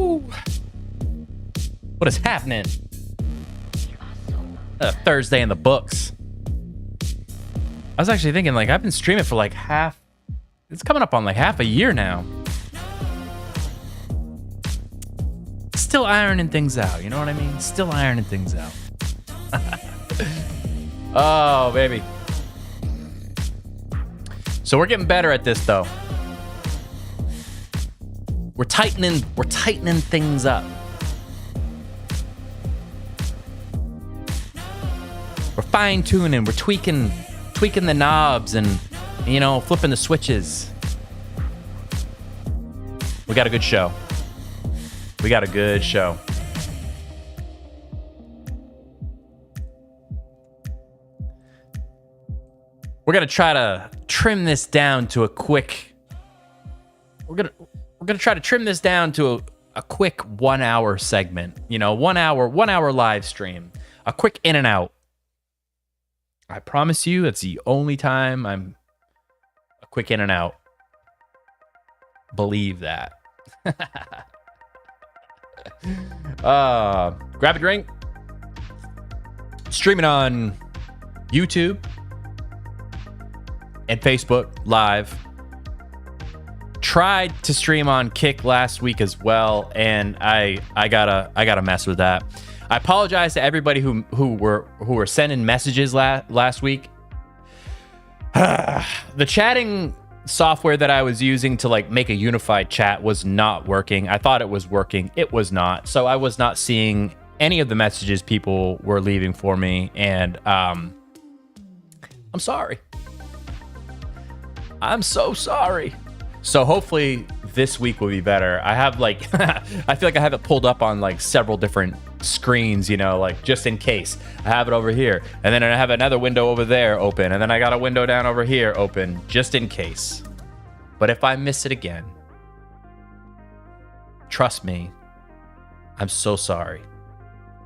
Woo! What is happening? Thursday in the books. I was actually thinking, like, I've been streaming for like it's coming up on like half a year now. Still ironing things out, you know what I mean? Still ironing things out. Oh, baby. So we're getting better at this, though. We're tightening things up. We're fine-tuning, we're tweaking the knobs and, you know, flipping the switches. We got a good show. We're gonna try to trim this down to a quick. We're gonna try to trim this down to a quick 1 hour segment. You know, 1 hour live stream. A quick in and out. I promise you, that's the only time I'm a quick in and out. Believe that. Grab a drink. Streaming on YouTube and Facebook Live. Tried to stream on Kick last week as well, and I gotta mess with that. I apologize to everybody who were sending messages last week. The chatting software that I was using to like make a unified chat was not working. I thought it was working. It was not. So I was not seeing any of the messages people were leaving for me, and I'm sorry. I'm so sorry. So hopefully this week will be better. I have like I feel like I have it pulled up on like several different screens, you know, like just in case. I have it over here, and then I have another window over there open, and then I got a window down over here open just in case. But if I miss it again, trust me, I'm so sorry.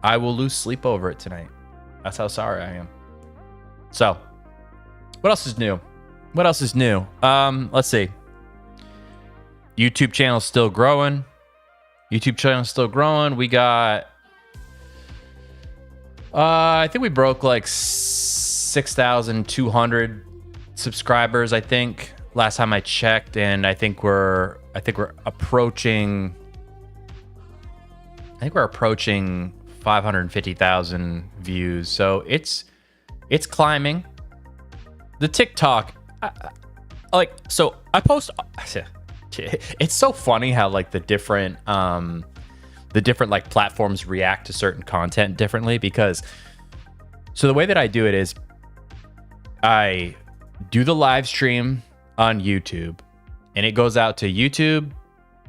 I will lose sleep over it tonight. That's how sorry I am. So, what else is new? Let's see. YouTube channel's still growing. We got I think we broke like 6,200 subscribers, I think, last time I checked, and I think we're approaching 550,000 views. So it's climbing. The TikTok, I post. It's so funny how like the different like platforms react to certain content differently, because so the way that I do it is I do the live stream on YouTube, and it goes out to YouTube,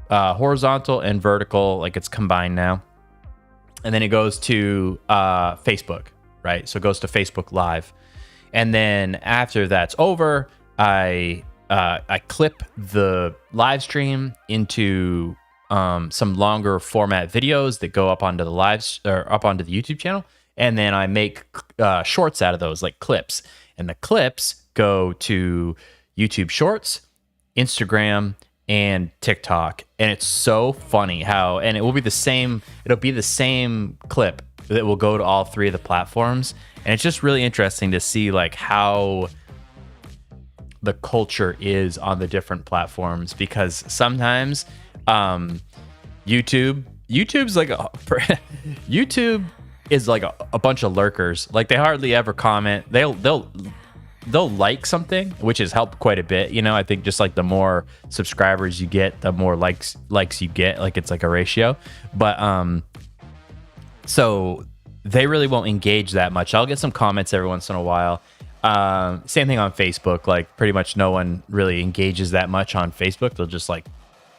horizontal and vertical, like it's combined now, and then it goes to Facebook, right? So it goes to Facebook Live, and then after that's over, I clip the live stream into some longer format videos that go up onto the up onto the YouTube channel, and then I make shorts out of those, like clips, and the clips go to YouTube Shorts, Instagram, and TikTok. And it's so funny how, and it'll be the same clip that will go to all three of the platforms, and it's just really interesting to see like how the culture is on the different platforms, because sometimes YouTube's like YouTube is like a bunch of lurkers. Like they hardly ever comment. They'll like something, which has helped quite a bit. You know, I think just like the more subscribers you get, the more likes you get. Like it's like a ratio. But so they really won't engage that much. I'll get some comments every once in a while. Same thing on Facebook. Like pretty much no one really engages that much on Facebook.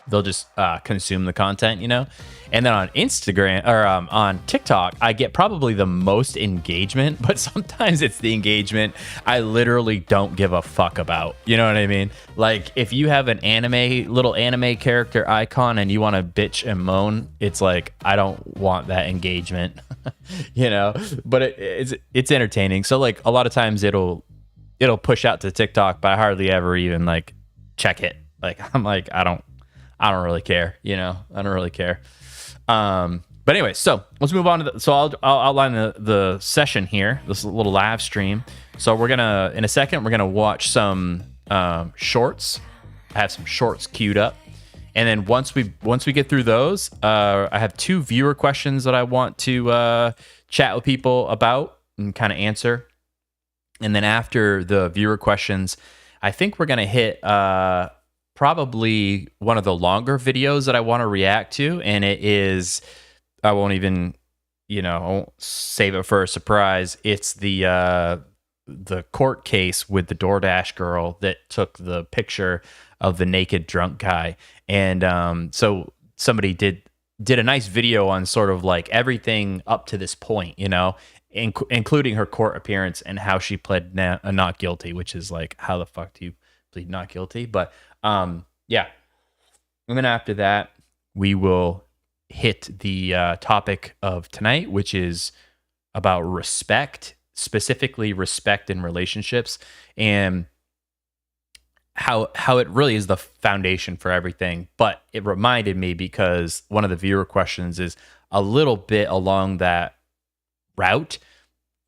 They'll just consume the content, you know. And then on Instagram or on TikTok, I get probably the most engagement, but sometimes it's the engagement I literally don't give a fuck about. You know what I mean? Like if you have an little anime character icon and you want to bitch and moan, it's like I don't want that engagement, you know. But it's entertaining. So like a lot of times it'll push out to TikTok, but I hardly ever even like check it. Like I'm like I don't really care, you know. I don't really care. But anyway, so let's move on to I'll outline the session here, this little live stream. So we're gonna, in a second, we're gonna watch some shorts. I have some shorts queued up, and then once we get through those, I have 2 viewer questions that I want to chat with people about and kind of answer. And then after the viewer questions, I think we're gonna hit probably one of the longer videos that I want to react to, and it is, I won't even, I won't save it for a surprise. It's the court case with the DoorDash girl that took the picture of the naked drunk guy. And so somebody did a nice video on sort of like everything up to this point, including her court appearance and how she pled not guilty, which is like, how the fuck do you plead not guilty? But yeah. And then after that, we will hit the topic of tonight, which is about respect, specifically respect in relationships, and how it really is the foundation for everything. But it reminded me, because one of the viewer questions is a little bit along that route,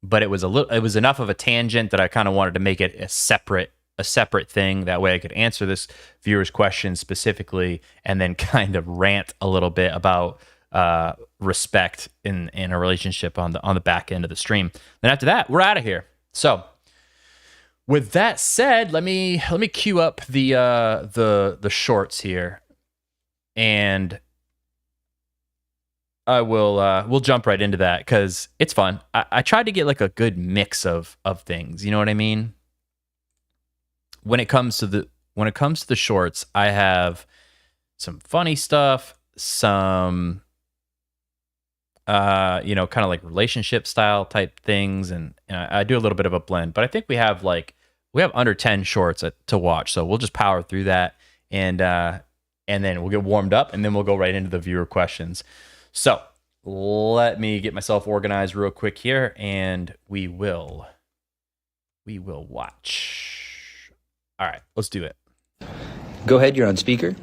but it was enough of a tangent that I kind of wanted to make it a separate thing. That way I could answer this viewer's question specifically, and then kind of rant a little bit about respect in a relationship on the back end of the stream. Then after that, we're out of here. So with that said, let me queue up the shorts here, and we'll jump right into that because it's fun. I tried to get like a good mix of things. You know what I mean? When it comes to the shorts, I have some funny stuff, some kind of like relationship style type things, and I do a little bit of a blend. But I think we have under 10 shorts to watch, so we'll just power through that, and then we'll get warmed up, and then we'll go right into the viewer questions. So let me get myself organized real quick here, and we will watch. All right, let's do it. Go ahead, you're on speaker.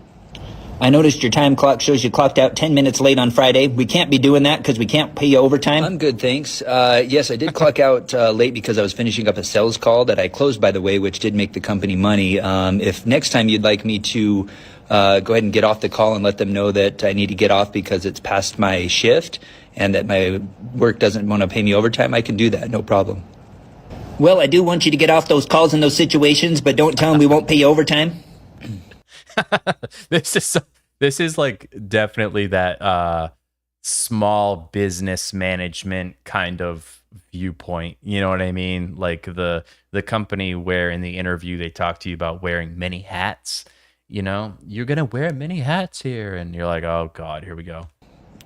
I noticed your time clock shows you clocked out 10 minutes late on Friday. We can't be doing that because we can't pay you overtime. I'm good, thanks. Yes, I did clock out late because I was finishing up a sales call that I closed, by the way, which did make the company money. If next time you'd like me to go ahead and get off the call and let them know that I need to get off because it's past my shift and that my work doesn't want to pay me overtime, I can do that, no problem. Well, I do want you to get off those calls in those situations, but don't tell them we won't pay you overtime. This is like definitely that small business management kind of viewpoint. You know what I mean? Like the company where in the interview they talk to you about wearing many hats. You're gonna wear many hats here, and you're like, oh God, here we go.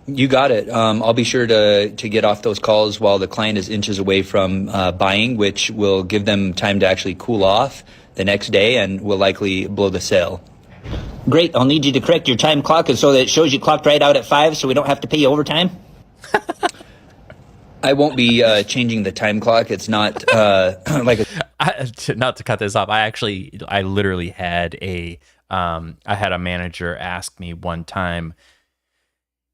You got it. I'll be sure to get off those calls while the client is inches away from buying, which will give them time to actually cool off the next day and will likely blow the sale. Great. I'll need you to correct your time clock so that it shows you clocked right out at 5 so we don't have to pay you overtime. I won't be changing the time clock. It's not not to cut this off. I literally had I had a manager ask me one time.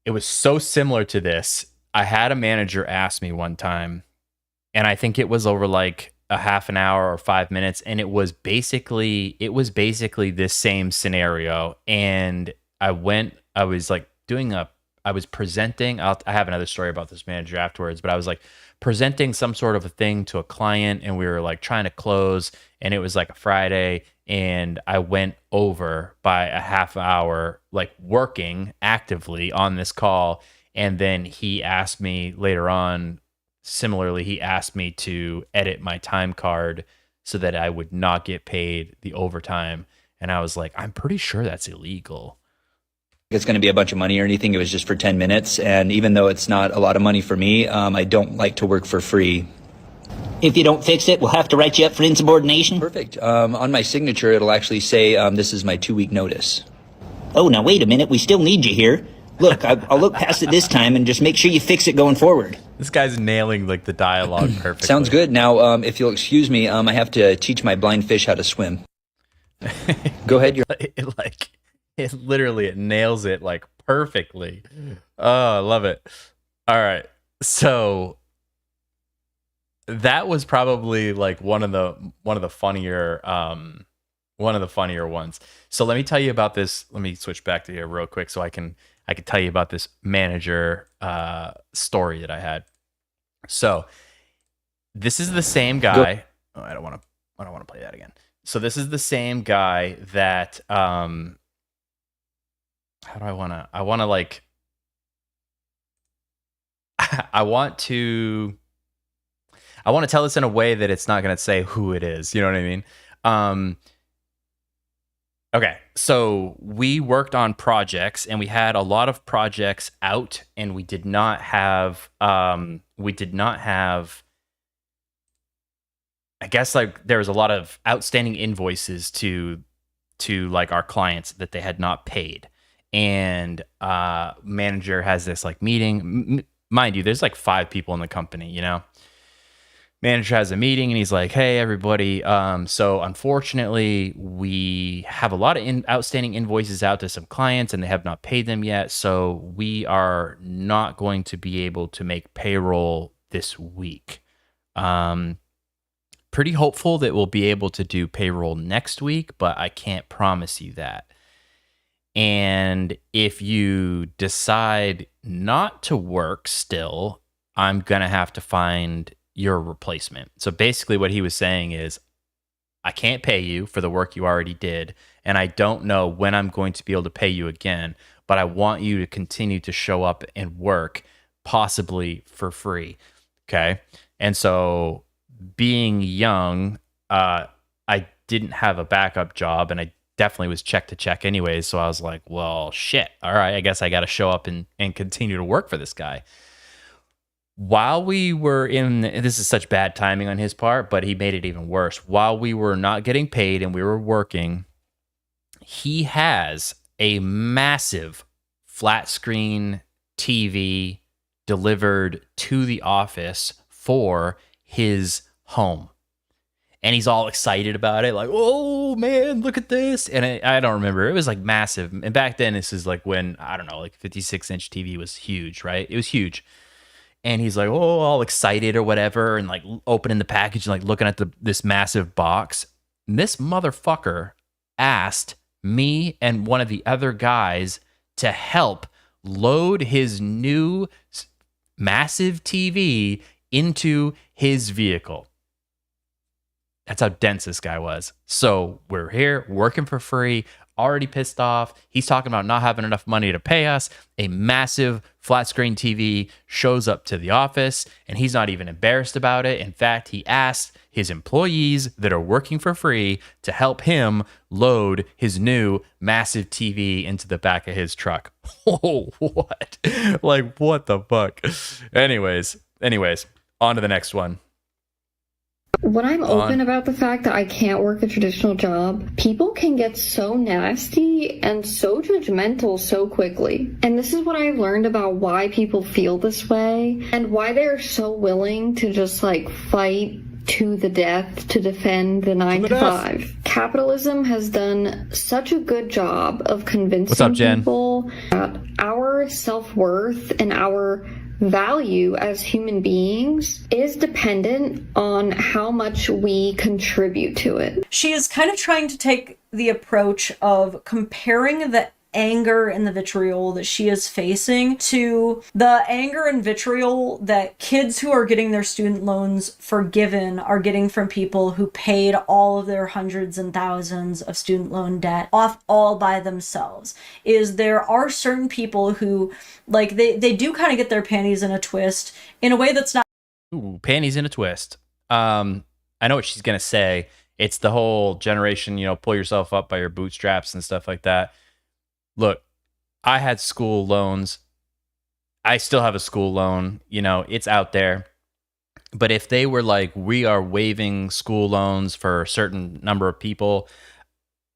It was so similar to this. I had a manager ask me one time, and I think it was over like a half an hour or 5 minutes, and it was basically this same scenario. And I was presenting. I have another story about this manager afterwards, but I was like presenting some sort of a thing to a client, and we were like trying to close, and it was like a Friday, and I went over by a half hour, like working actively on this call. And then he asked me later on, similarly, he asked me to edit my time card so that I would not get paid the overtime. And I was like, I'm pretty sure that's illegal. It's going to be a bunch of money or anything. It was just for 10 minutes. And even though it's not a lot of money for me, I don't like to work for free. If you don't fix it, we'll have to write you up for insubordination. Perfect. On my signature, it'll actually say this is my 2-week notice. Oh, now wait a minute. We still need you here. Look, I'll look past it this time and just make sure you fix it going forward. This guy's nailing like the dialogue perfectly. Sounds good. Now, if you'll excuse me, I have to teach my blind fish how to swim. Go ahead. It nails it like perfectly. Oh, I love it. All right. So that was probably like one of the funnier ones. So let me tell you about this. Let me switch back to here real quick so I can tell you about this manager story that I had. So this is the same guy. Oh, I don't want to play that again. So this is the same guy that how do I want to like I want to tell this in a way that it's not going to say who it is. You know what I mean? Um, okay, so we worked on projects, and we had a lot of projects out, and we did not have. I guess like there was a lot of outstanding invoices to like our clients that they had not paid, and manager has this like meeting. Mind you, there's like 5 people in the company. Manager has a meeting and he's like, "Hey, everybody. So unfortunately, we have a lot of outstanding invoices out to some clients and they have not paid them yet. So we are not going to be able to make payroll this week. Pretty hopeful that we'll be able to do payroll next week, but I can't promise you that. And if you decide not to work still, I'm going to have to find your replacement." So basically what he was saying is, I can't pay you for the work you already did, and I don't know when I'm going to be able to pay you again, but I want you to continue to show up and work, possibly for free. Okay. And so being young, I didn't have a backup job, and I definitely was check to check anyways. So I was like, well, shit. All right, I guess I got to show up and continue to work for this guy. While we were this is such bad timing on his part, but he made it even worse. While we were not getting paid and we were working, he has a massive flat screen TV delivered to the office for his home. And he's all excited about it, like, "Oh man, look at this." And I don't remember. It was like massive. And back then, this is like when, I don't know, like 56-inch TV was huge, right? It was huge. And he's like, oh, all excited or whatever, and like opening the package and like looking at this massive box. And this motherfucker asked me and one of the other guys to help load his new massive TV into his vehicle. That's how dense this guy was. So we're here working for free, already pissed off. He's talking about not having enough money to pay us. A massive flat screen TV shows up to the office, and he's not even embarrassed about it. In fact, he asked his employees that are working for free to help him load his new massive TV into the back of his truck. Oh, what? Like, what the fuck? Anyways, on to the next one. When I'm open about the fact that I can't work a traditional job, people can get so nasty and so judgmental so quickly. And this is what I learned about why people feel this way and why they're so willing to just like fight to the death to defend the 9 to 5. Capitalism has done such a good job of convincing people that our self-worth and our value as human beings is dependent on how much we contribute to it. She is kind of trying to take the approach of comparing the anger and the vitriol that she is facing to the anger and vitriol that kids who are getting their student loans forgiven are getting from people who paid all of their hundreds and thousands of student loan debt off all by themselves. Is there are certain people who, like, they do kind of get their panties in a twist in a way that's not... Ooh, panties in a twist. I know what she's gonna say. It's the whole generation, pull yourself up by your bootstraps and stuff like that. Look, I had school loans. I still have a school loan. It's out there. But if they were like, we are waiving school loans for a certain number of people,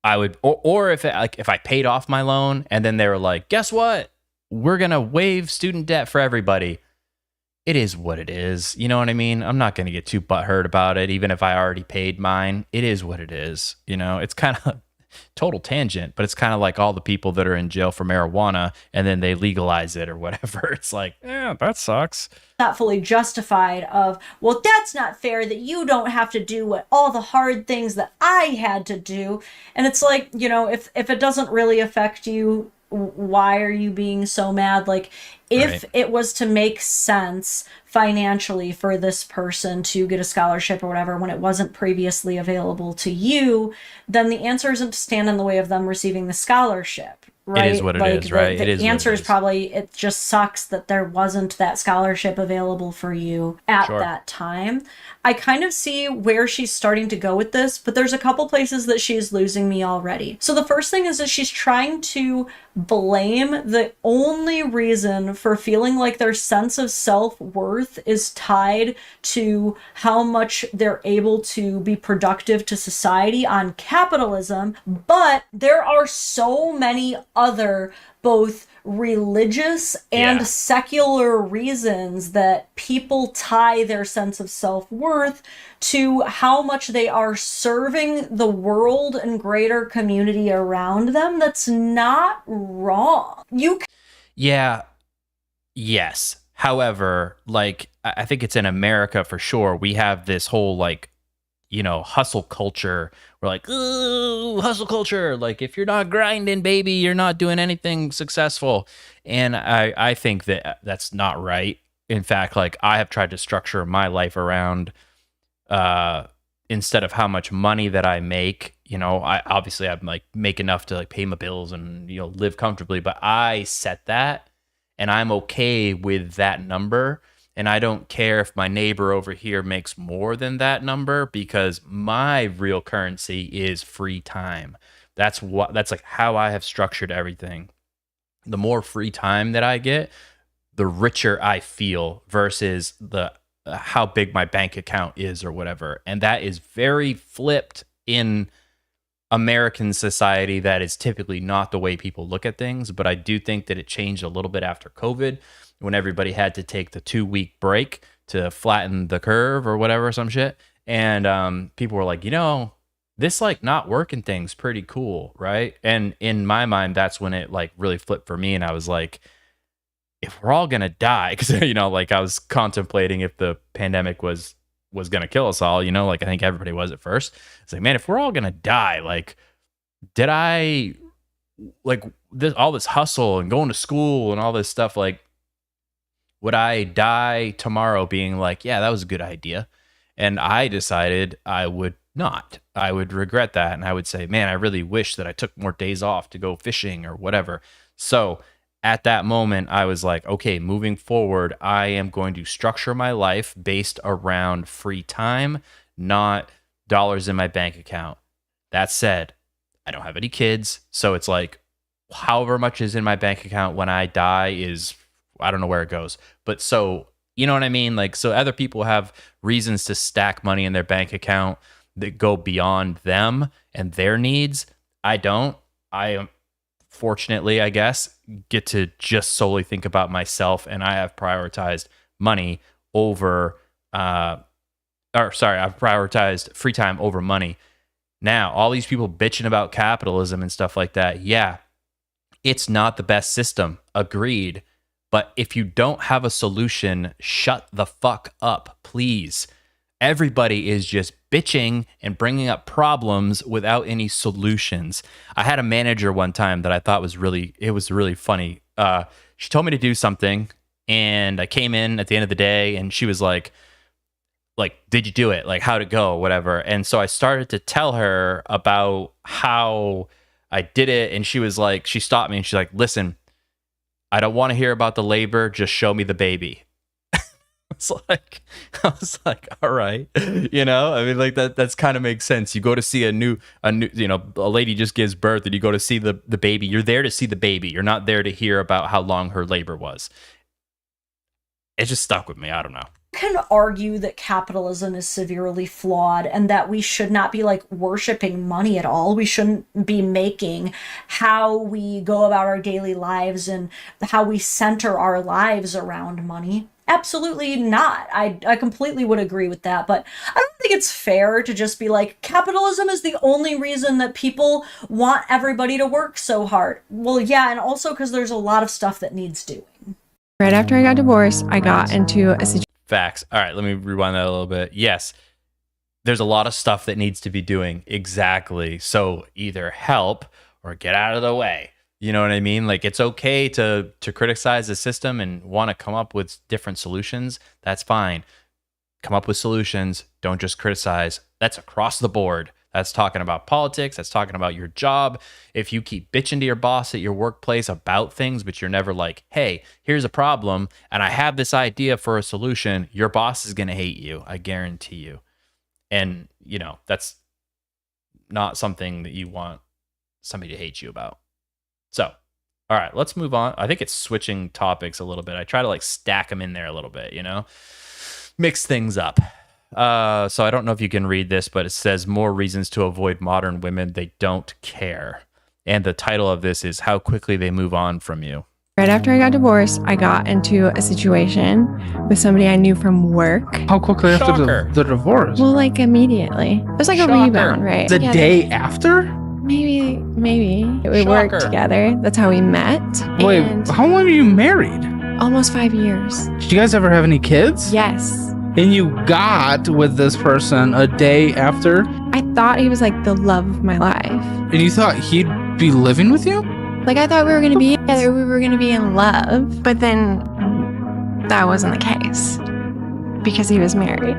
I would, or if I paid off my loan and then they were like, guess what? We're going to waive student debt for everybody. It is what it is. You know what I mean? I'm not going to get too butthurt about it, even if I already paid mine. It is what it is. It's kind of... total tangent, but it's kind of like all the people that are in jail for marijuana and then they legalize it or whatever. It's like, yeah, that sucks. Not fully justified of, well, that's not fair that you don't have to do what all the hard things that I had to do. And it's like, you know, if it doesn't really affect you, why are you being so mad? Like, if it was to make sense financially for this person to get a scholarship or whatever when it wasn't previously available to you, then the answer isn't to stand in the way of them receiving the scholarship. Right? It is what it is, right? The answer is probably, it just sucks that there wasn't that scholarship available for you at that time. I kind of see where she's starting to go with this, but there's a couple places that she's losing me already. So the first thing is that she's trying to blame the only reason for feeling like their sense of self-worth is tied to how much they're able to be productive to society on capitalism. But there are so many other both religious and secular reasons that people tie their sense of self-worth to how much they are serving the world and greater community around them. That's not wrong. Yes. However, like, I think it's in America for sure. We have this whole, like, you know, hustle culture. We're like, ooh, hustle culture. Like, if you're not grinding, baby, you're not doing anything successful. And I think that that's not right. In fact, like, I have tried to structure my life around, instead of how much money that I make, you know, I like make enough to like pay my bills and, you know, live comfortably, but I set that and I'm okay with that number. And I don't care if my neighbor over here makes more than that number, because my real currency is free time. That's like how I have structured everything. The more free time that I get, the richer I feel versus the how big my bank account is or whatever. And that is very flipped in American society. That is typically not the way people look at things, but I do think that it changed a little bit after COVID, when everybody had to take the 2-week break to flatten the curve or whatever, some shit. And people were like, you know, this like not working thing's pretty cool, right? And in my mind, that's when it like really flipped for me. And I was like, if we're all gonna die, because, you know, like I was contemplating if the pandemic was gonna kill us all, you know, like I think everybody was at first. It's like, man, if we're all gonna die, like, did I like all this hustle and going to school and all this stuff, like, would I die tomorrow being like, yeah, that was a good idea? And I decided I would not. I would regret that. And I would say, man, I really wish that I took more days off to go fishing or whatever. So at that moment, I was like, okay, moving forward, I am going to structure my life based around free time, not dollars in my bank account. That said, I don't have any kids. So it's like, however much is in my bank account when I die is, I don't know where it goes. But so, you know what I mean? Like, so other people have reasons to stack money in their bank account that go beyond them and their needs. I don't. I am, fortunately, I guess, get to just solely think about myself, and I have prioritized money over, I've prioritized free time over money. Now, all these people bitching about capitalism and stuff like that, yeah, it's not the best system. Agreed. But if you don't have a solution, shut the fuck up, please. Everybody is just bitching and bringing up problems without any solutions. I had a manager one time that I thought was really funny. She told me to do something, and I came in at the end of the day, and she was like, did you do it? Like, how'd it go? Whatever. And so I started to tell her about how I did it, and she was like, she stopped me, and she's like, listen, I don't want to hear about the labor. Just show me the baby. I was like, all right. You know, I mean, like that's kind of makes sense. You go to see a new, you know, a lady just gives birth and you go to see the baby. You're there to see the baby. You're not there to hear about how long her labor was. It just stuck with me. I don't know. Can argue that capitalism is severely flawed and that we should not be like worshiping money at all. We shouldn't be making how we go about our daily lives and how we center our lives around money. Absolutely not. I completely would agree with that, but I don't think it's fair to just be like, capitalism is the only reason that people want everybody to work so hard. Well, yeah, and also because there's a lot of stuff that needs doing. Right after I got divorced, I got into a situation. Facts. All right, let me rewind that a little bit. Yes, there's a lot of stuff that needs to be doing. Exactly. So either help or get out of the way. You know what I mean? Like, it's okay to criticize the system and want to come up with different solutions. That's fine. Come up with solutions. Don't just criticize. That's across the board. That's talking about politics. That's talking about your job. If you keep bitching to your boss at your workplace about things, but you're never like, hey, here's a problem, and I have this idea for a solution, your boss is going to hate you. I guarantee you. And, you know, that's not something that you want somebody to hate you about. So, all right, let's move on. I think it's switching topics a little bit. I try to like stack them in there a little bit, you know, mix things up. So I don't know if you can read this, but it says more reasons to avoid modern women. They don't care. And the title of this is How Quickly They Move On From You. Right after I got divorced, I got into a situation with somebody I knew from work. How quickly after Shocker. the divorce? Well, like immediately. It was like Shocker. a rebound, right? The Yeah, day after? Maybe. We Shocker. worked together. That's how we met. Wait, And how long were you married? almost 5 years. Did you guys ever have any kids? Yes. And you got with this person a day after? I thought he was like the love of my life. And you thought he'd be living with you? Like, I thought we were going to be together. We were going to be in love. But then that wasn't the case because he was married.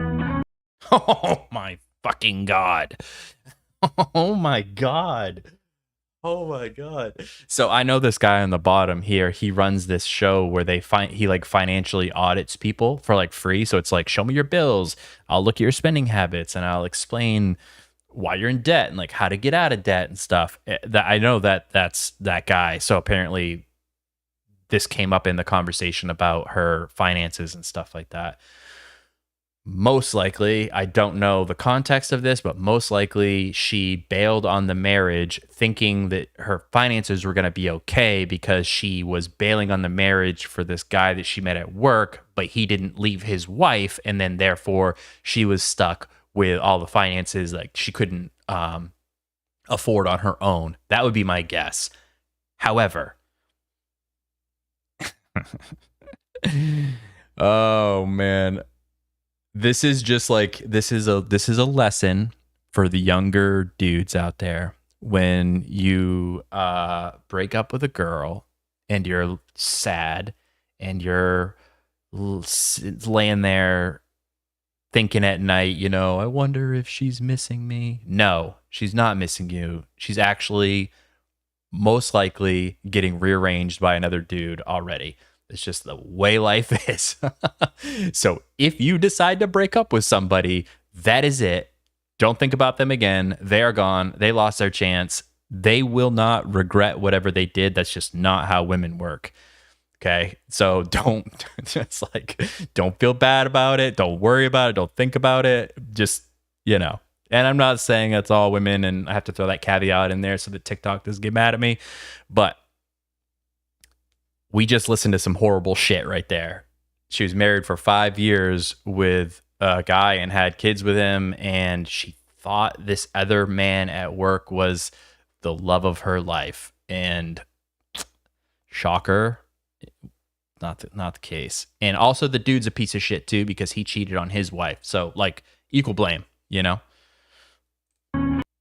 Oh my fucking God. Oh my God. Oh my God. So I know this guy on the bottom here. He runs this show where he like financially audits people for like free. So it's like, show me your bills. I'll look at your spending habits and I'll explain why you're in debt and like how to get out of debt and stuff. That I know that's that guy. So apparently this came up in the conversation about her finances and stuff like that. Most likely, I don't know the context of this, but most likely she bailed on the marriage thinking that her finances were going to be okay because she was bailing on the marriage for this guy that she met at work, but he didn't leave his wife. And then therefore she was stuck with all the finances like she couldn't afford on her own. That would be my guess. However, oh man. This is just like this is a lesson for the younger dudes out there. When you break up with a girl and you're sad and you're laying there thinking at night, you know, I wonder if she's missing me. No, she's not missing you. She's actually most likely getting rearranged by another dude already. It's just the way life is. So if you decide to break up with somebody, that is it. Don't think about them again. They are gone. They lost their chance. They will not regret whatever they did. That's just not how women work. Okay. So don't feel bad about it. Don't worry about it. Don't think about it. Just, you know, and I'm not saying that's all women, and I have to throw that caveat in there so that TikTok doesn't get mad at me, but we just listened to some horrible shit right there. She was married for 5 years with a guy and had kids with him, and she thought this other man at work was the love of her life. And shocker, not the case. And also the dude's a piece of shit too because he cheated on his wife. So like equal blame, you know?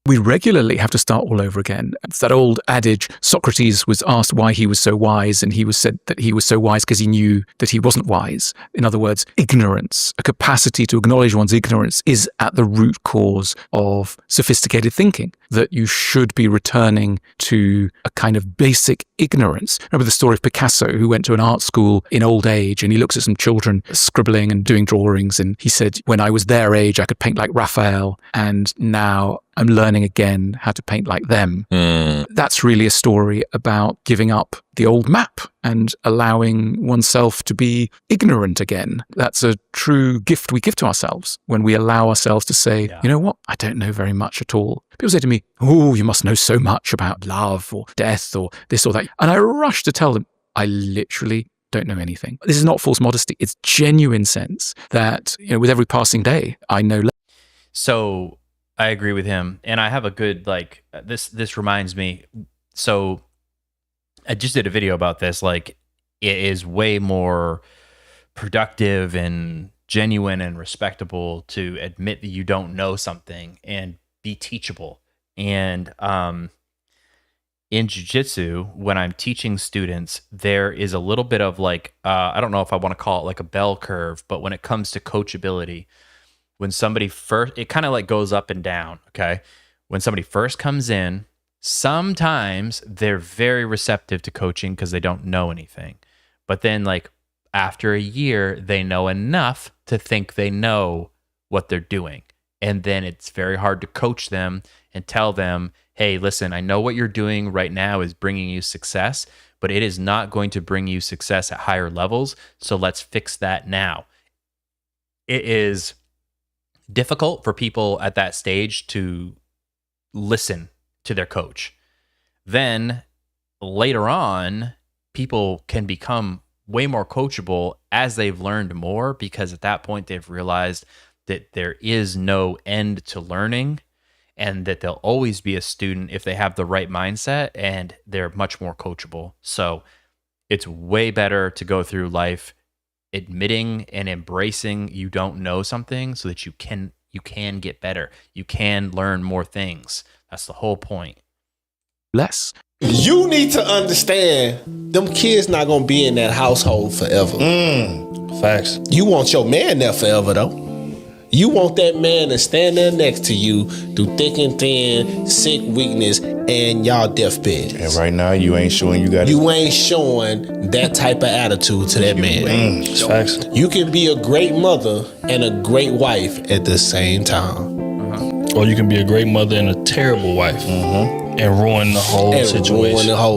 We regularly have to start all over again. It's that old adage, Socrates was asked why he was so wise, and he was said that he was so wise because he knew that he wasn't wise. In other words, ignorance, a capacity to acknowledge one's ignorance, is at the root cause of sophisticated thinking, that you should be returning to a kind of basic ignorance. Remember the story of Picasso, who went to an art school in old age, and he looks at some children scribbling and doing drawings, and he said, when I was their age, I could paint like Raphael, and now I'm learning again how to paint like them. That's really a story about giving up the old map and allowing oneself to be ignorant again. That's a true gift we give to ourselves when we allow ourselves to say, you know what, I don't know very much at all. People say to me, oh, you must know so much about love or death or this or that. And I rush to tell them, I literally don't know anything. This is not false modesty. It's genuine sense that, with every passing day, I know less. So I agree with him. And I have a good, like, this reminds me. So I just did a video about this. Like, it is way more productive and genuine and respectable to admit that you don't know something and be teachable. And in jiu-jitsu, when I'm teaching students, there is a little bit of like, I don't know if I want to call it like a bell curve, but when it comes to coachability, when somebody first, it kind of like goes up and down, okay? When somebody first comes in, sometimes they're very receptive to coaching because they don't know anything. But then like after a year, they know enough to think they know what they're doing. And then it's very hard to coach them and tell them, hey, listen, I know what you're doing right now is bringing you success, but it is not going to bring you success at higher levels. So let's fix that now. It is difficult for people at that stage to listen to their coach. Then later on, people can become way more coachable as they've learned more, because at that point they've realized that there is no end to learning and that they'll always be a student if they have the right mindset, and they're much more coachable. So it's way better to go through life admitting and embracing you don't know something so that you can get better. You can learn more things. That's the whole point. Less. You need to understand them kids not gonna be in that household forever. Facts. You want your man there forever though. You want that man to stand there next to you through thick and thin, sick, weakness, and y'all deathbed. And right now, you ain't showing You ain't showing that type of attitude to that man. Facts. You can be a great mother and a great wife at the same time. Or you can be a great mother and a terrible wife. And ruin the whole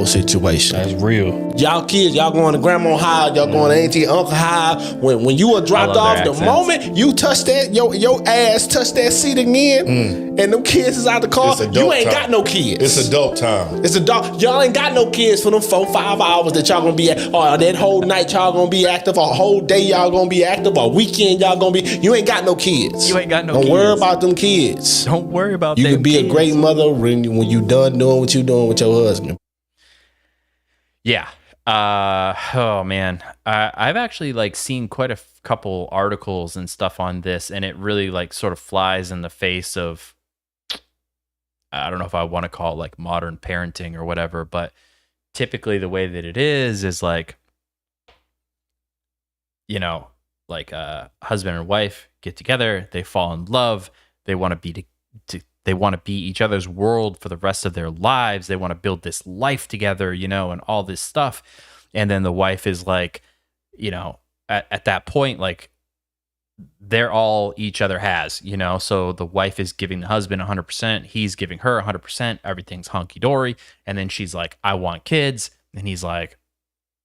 situation. That's real. Y'all kids, y'all going to grandma high, y'all going to auntie, uncle high. When you are dropped off, the moment you touch that, your ass touch that seat again, and them kids is out the car, you ain't got no kids. It's adult time. It's adult. Y'all ain't got no kids for them 4-5 hours that y'all gonna be at, or that whole night y'all gonna be active, or whole day y'all gonna be active, or weekend y'all gonna be. You ain't got no kids. You ain't got no Don't kids. worry about them kids. Don't worry about You them can be kids. a great mother when you done doing what you doing with your husband. Yeah. Oh man, I've actually like seen quite a couple articles and stuff on this, and it really like sort of flies in the face of, I don't know if I want to call it like modern parenting or whatever, but typically the way that it is like, like a husband and wife get together, they fall in love, they want to be they want to be each other's world for the rest of their lives. They want to build this life together, and all this stuff. And then the wife is like, at that point, like they're all each other has, so the wife is giving the husband 100%. He's giving her 100%. Everything's hunky dory. And then she's like, I want kids. And he's like,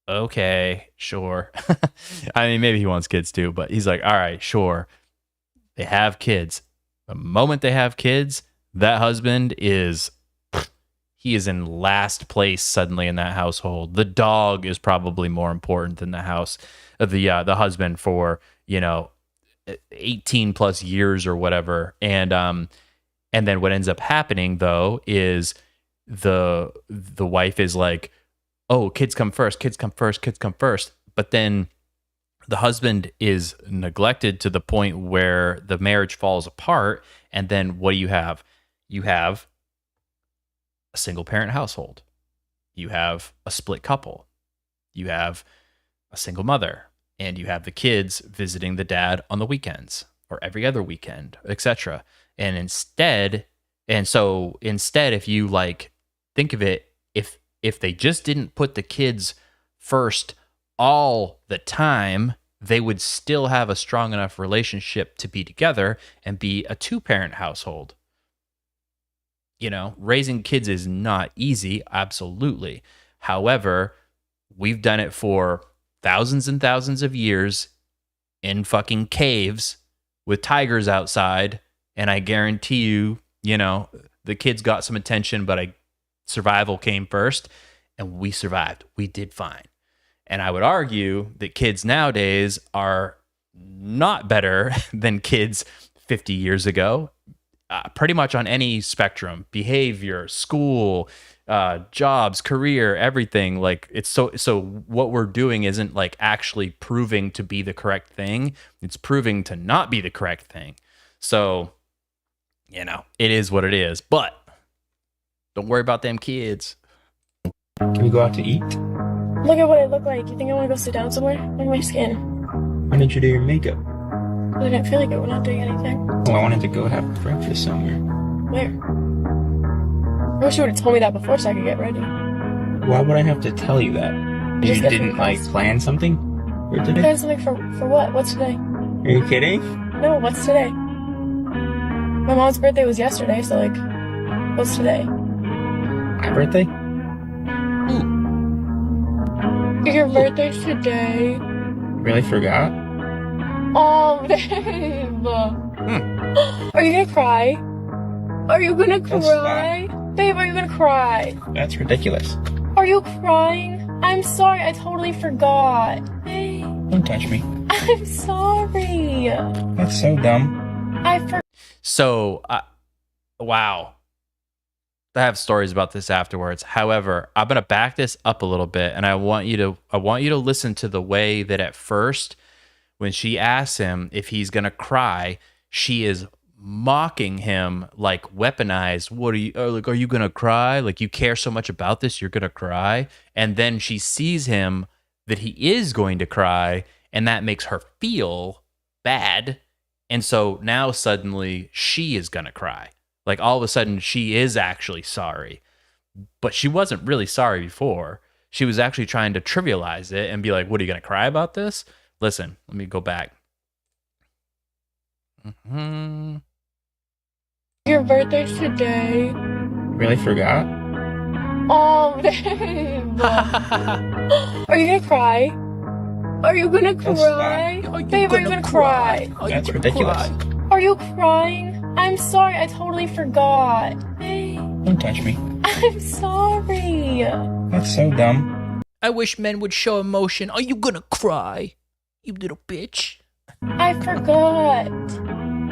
okay, sure. I mean, maybe he wants kids too, but he's like, all right, sure. They have kids. The moment they have kids, that husband is in last place suddenly in that household. The dog is probably more important than the husband for 18 plus years or whatever. And then what ends up happening though is the wife is like, oh, kids come first. But then the husband is neglected to the point where the marriage falls apart. And then what do you have? You have a single parent household. You have a split couple. You have a single mother. And you have the kids visiting the dad on the weekends or every other weekend, etc. And instead, if you like think of it, if they just didn't put the kids first all the time, they would still have a strong enough relationship to be together and be a two-parent household. Raising kids is not easy, absolutely. However, we've done it for thousands and thousands of years in fucking caves with tigers outside, and I guarantee you, the kids got some attention, but survival came first, and we survived. We did fine. And I would argue that kids nowadays are not better than kids 50 years ago, pretty much on any spectrum, behavior, school, jobs, career, everything. Like it's so what we're doing isn't like actually proving to be the correct thing. It's proving to not be the correct thing. So, it is what it is, but don't worry about them kids. Can we go out to eat? Look at what I look like. You think I want to go sit down somewhere? Look at my skin. Why didn't you do your makeup? I didn't feel like it. We're not doing anything. Oh, I wanted to go have breakfast somewhere. Where? I wish you would have told me that before so I could get ready. Why would I have to tell you that? You didn't, plan something for today? Plan something for what? What's today? Are you kidding? No, what's today? My mom's birthday was yesterday, so, what's today? My birthday? Your birthday's today. Really forgot? Oh, babe. Are you gonna cry? Are you gonna cry? Babe, are you gonna cry? That's ridiculous. Are you crying? I'm sorry, I totally forgot. Babe. Don't touch me. I'm sorry. That's so dumb. I forgot. So, wow. I have stories about this afterwards. However, I'm gonna back this up a little bit, and I want you to listen to the way that at first, when she asks him if he's gonna cry, she is mocking him like weaponized. What are you like? Are you gonna cry? Like you care so much about this, you're gonna cry? And then she sees him that he is going to cry, and that makes her feel bad. And so now suddenly she is gonna cry. Like all of a sudden she is actually sorry, but she wasn't really sorry before. She was actually trying to trivialize it and be like, what, are you going to cry about this? Listen, let me go back. Your birthday's today. Really forgot? Oh, babe. Are you gonna cry? Are you gonna cry? Babe, are you gonna cry? That's ridiculous. Are you crying? I'm sorry, I totally forgot. Babe. Don't touch me. I'm sorry. That's so dumb. I wish men would show emotion. Are you gonna cry? You little bitch. I forgot.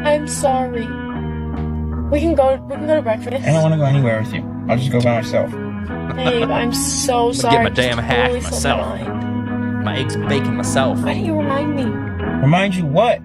I'm sorry. We can go to breakfast. I don't want to go anywhere with you. I'll just go by myself. Babe, I'm so sorry. Get my damn hack totally myself. My eggs and bacon myself. Why didn't you remind me? Remind you what?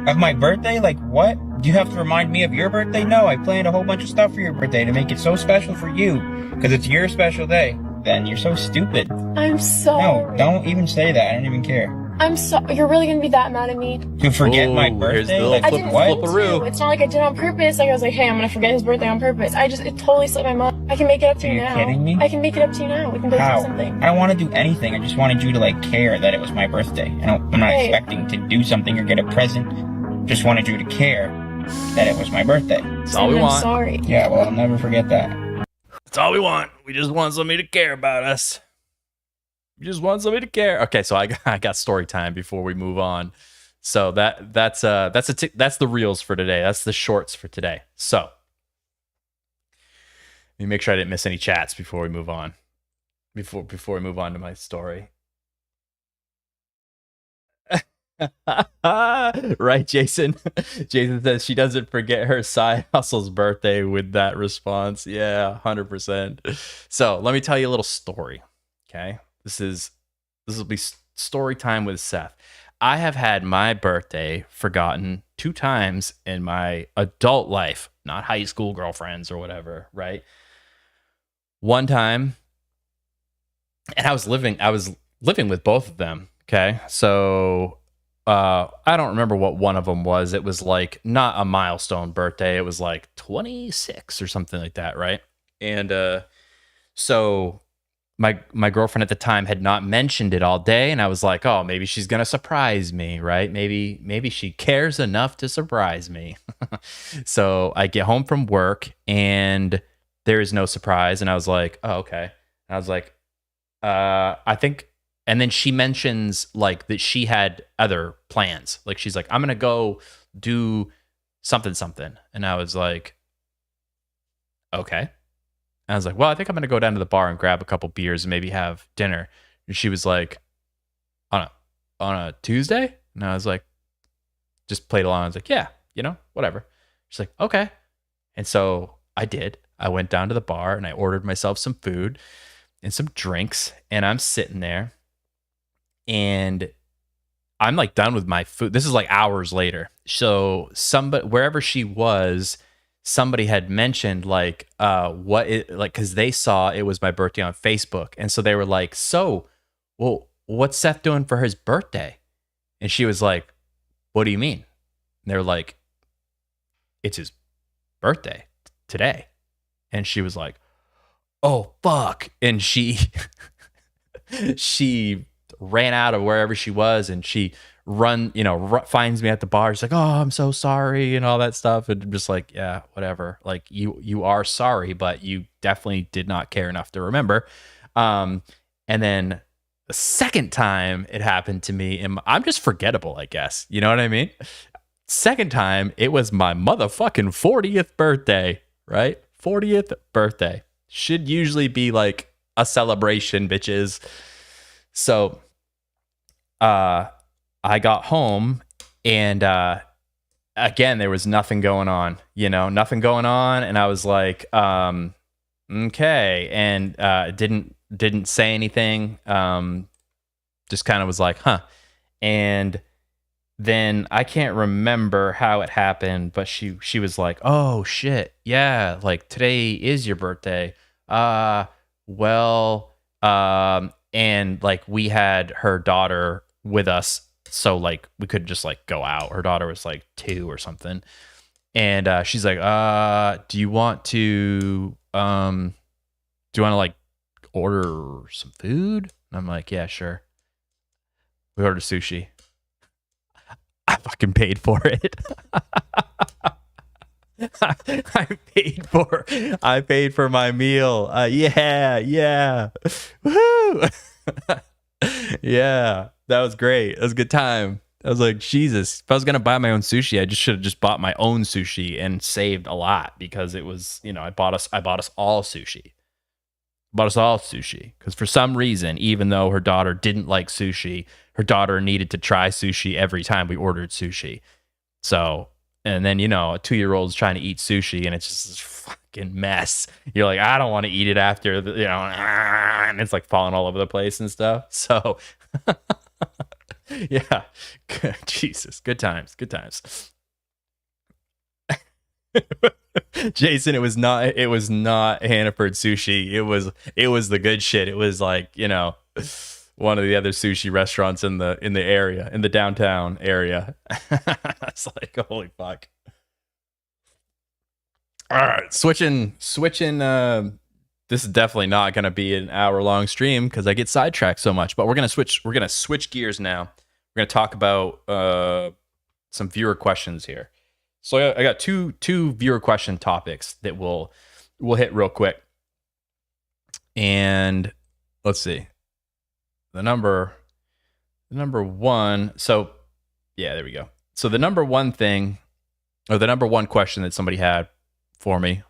Of my birthday? Like what? Do you have to remind me of your birthday? No, I planned a whole bunch of stuff for your birthday to make it so special for you. Because it's your special day. Ben, you're so stupid. I'm sorry. No, don't even say that. I don't even care. I'm sorry. You're really gonna be that mad at me? To forget my birthday? I didn't mean to. It's not like I did it on purpose. Like I was like, hey, I'm gonna forget his birthday on purpose. It totally slipped my mind. I can make it up to you now. Are you kidding me? I can make it up to you now. We can go How? do something. I don't want to do anything. I just wanted you to care that it was my birthday. I'm not expecting to do something or get a present. Just wanted you to care that it was my birthday. That's all we want. I'm sorry. Yeah, well, I'll never forget that. That's all we want. We just want somebody to care about us. We just want somebody to care. Okay, so I got story time before we move on. So that's the reels for today. That's the shorts for today. So let me make sure I didn't miss any chats before we move on. Before we move on to my story. Right, Jason. Jason says she doesn't forget her side hustle's birthday with that response. Yeah, 100%. So let me tell you a little story. Okay, this will be story time with Seth. I have had my birthday forgotten 2 times in my adult life, not high school girlfriends or whatever. Right. One time, and I was living with both of them. Okay, so. I don't remember what one of them was. It was like not a milestone birthday. It was like 26 or something like that, right? And so my girlfriend at the time had not mentioned it all day, and I was like, oh, maybe she's gonna surprise me, right? Maybe she cares enough to surprise me. So I get home from work and there is no surprise, and I was like, oh, okay. And I was like, I think. And then she mentions like that she had other plans. Like she's like, I'm going to go do something. And I was like, okay. And I was like, well, I think I'm going to go down to the bar and grab a couple beers and maybe have dinner. And she was like, on a Tuesday? And I was like, just played along. I was like, yeah, whatever. She's like, okay. And so I did. I went down to the bar and I ordered myself some food and some drinks. And I'm sitting there and I'm like done with my food. This is like hours later. So wherever she was, somebody had mentioned like because they saw it was my birthday on Facebook. And so they were like, so, well, what's Seth doing for his birthday? And she was like, what do you mean? And they were like, it's his birthday today. And she was like, oh, fuck. And she ran out of wherever she was and she finds me at the bar. She's like, oh, I'm so sorry and all that stuff. And I'm just like, yeah, whatever. Like you are sorry, but you definitely did not care enough to remember. And then the second time it happened to me, and I'm just forgettable, I guess. You know what I mean? Second time, it was my motherfucking 40th birthday, right? 40th birthday. Should usually be like a celebration, bitches. So I got home and again, there was nothing going on, nothing going on. And I was like, okay. And didn't say anything. Just kind of was like, huh. And then I can't remember how it happened, but she was like, oh shit. Yeah. Like today is your birthday. Well, and like we had her daughter with us. So like we could just like go out. Her daughter was like 2 or something. And she's like, do you want to like order some food? And I'm like, yeah, sure. We ordered sushi. I fucking paid for it. I paid for my meal. Yeah. Woo! Yeah, that was great. That was a good time. I was like, Jesus, if I was gonna buy my own sushi, I should have just bought my own sushi and saved a lot because it was, I bought us all sushi. Bought us all sushi because for some reason, even though her daughter didn't like sushi, her daughter needed to try sushi every time we ordered sushi. So, and then, a 2-year-old's trying to eat sushi and it's just this fucking mess. You're like, I don't want to eat it after, and it's like falling all over the place and stuff. So, yeah, Jesus, good times. Jason, it was not Hannaford sushi. It was the good shit. It was like, one of the other sushi restaurants in the area, in the downtown area. It's like, holy fuck. All right, switching this is definitely not going to be an hour-long stream because I get sidetracked so much, but we're going to switch gears now. We're going to talk about some viewer questions here. So I got two viewer question topics that we'll hit real quick. And let's see. The number one. So yeah, there we go. So the number one thing, or the number one question that somebody had for me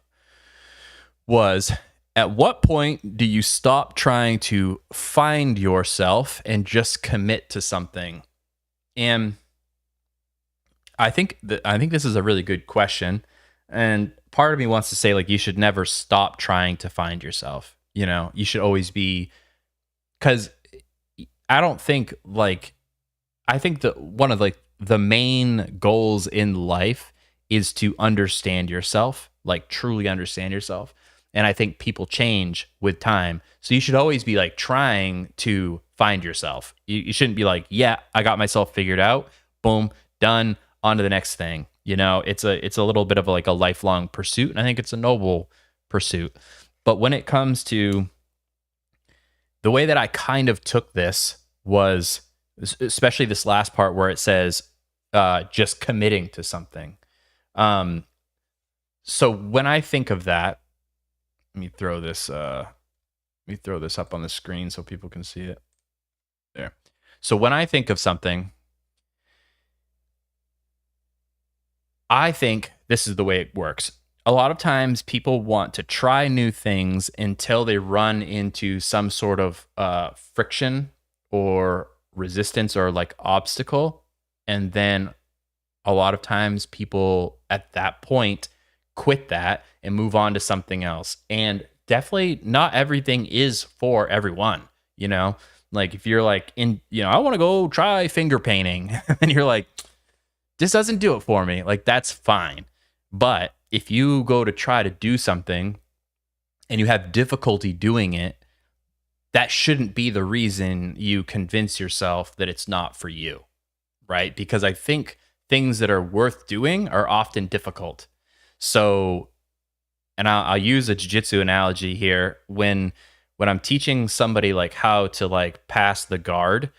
was, at what point do you stop trying to find yourself and just commit to something? And I think this is a really good question. And part of me wants to say, like, you should never stop trying to find yourself. You should always be, because I think that one of like the main goals in life is to understand yourself, like truly understand yourself. And I think people change with time. So you should always be like trying to find yourself. You shouldn't be like, yeah, I got myself figured out. Boom, done, on to the next thing. It's a little bit of like a lifelong pursuit. And I think it's a noble pursuit. But when it comes to the way that I kind of took this was, especially this last part where it says just committing to something. So when I think of that, let me throw this up on the screen so people can see it. There. So when I think of something, I think this is the way it works. A lot of times people want to try new things until they run into some sort of friction or resistance or like obstacle. And then a lot of times people at that point quit that and move on to something else. And definitely not everything is for everyone, you know? Like if you're like I want to go try finger painting and you're like, this doesn't do it for me. Like that's fine. But if you go to try to do something and you have difficulty doing it, that shouldn't be the reason you convince yourself that it's not for you, right? Because I think things that are worth doing are often difficult. So, and I'll use a jiu-jitsu analogy here. When I'm teaching somebody like how to like pass the guard,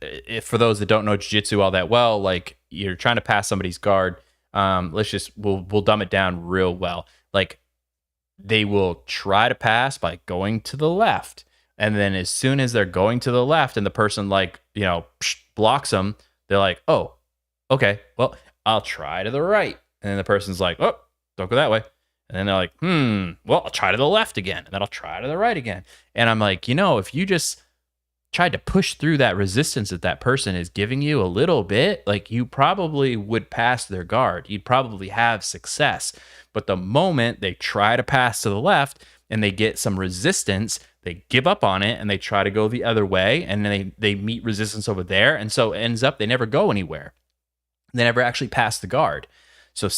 if for those that don't know jiu-jitsu all that well, like you're trying to pass somebody's guard, we'll dumb it down real well. Like they will try to pass by going to the left. And then as soon as they're going to the left and the person like, blocks them, they're like, oh, okay, well, I'll try to the right. And then the person's like, oh, don't go that way. And then they're like, well, I'll try to the left again. And then I'll try to the right again. And I'm like, if you just tried to push through that resistance that person is giving you a little bit, like you probably would pass their guard. You'd probably have success. But the moment they try to pass to the left and they get some resistance, they give up on it and they try to go the other way, and then they meet resistance over there. And so it ends up they never go anywhere. They never actually pass the guard. So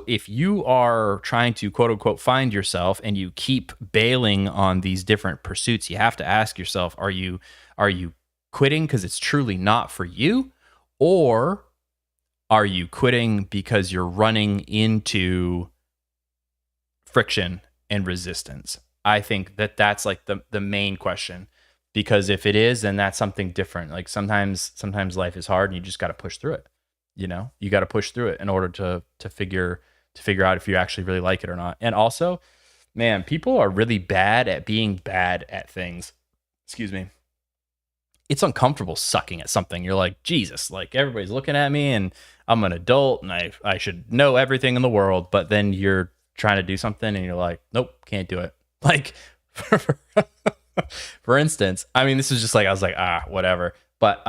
if you are trying to quote unquote find yourself and you keep bailing on these different pursuits, you have to ask yourself, are you quitting because it's truly not for you? Or are you quitting because you're running into friction and resistance? I think that's like the main question, because if it is, then that's something different. Like sometimes life is hard and you just got to push through it. You got to push through it in order to figure out if you actually really like it or not. And also, man, people are really bad at being bad at things. Excuse me. It's uncomfortable sucking at something. You're like, Jesus, like everybody's looking at me and I'm an adult and I should know everything in the world. But then you're trying to do something and you're like, nope, can't do it. Like, for instance, I mean, this is just like, I was like, whatever. But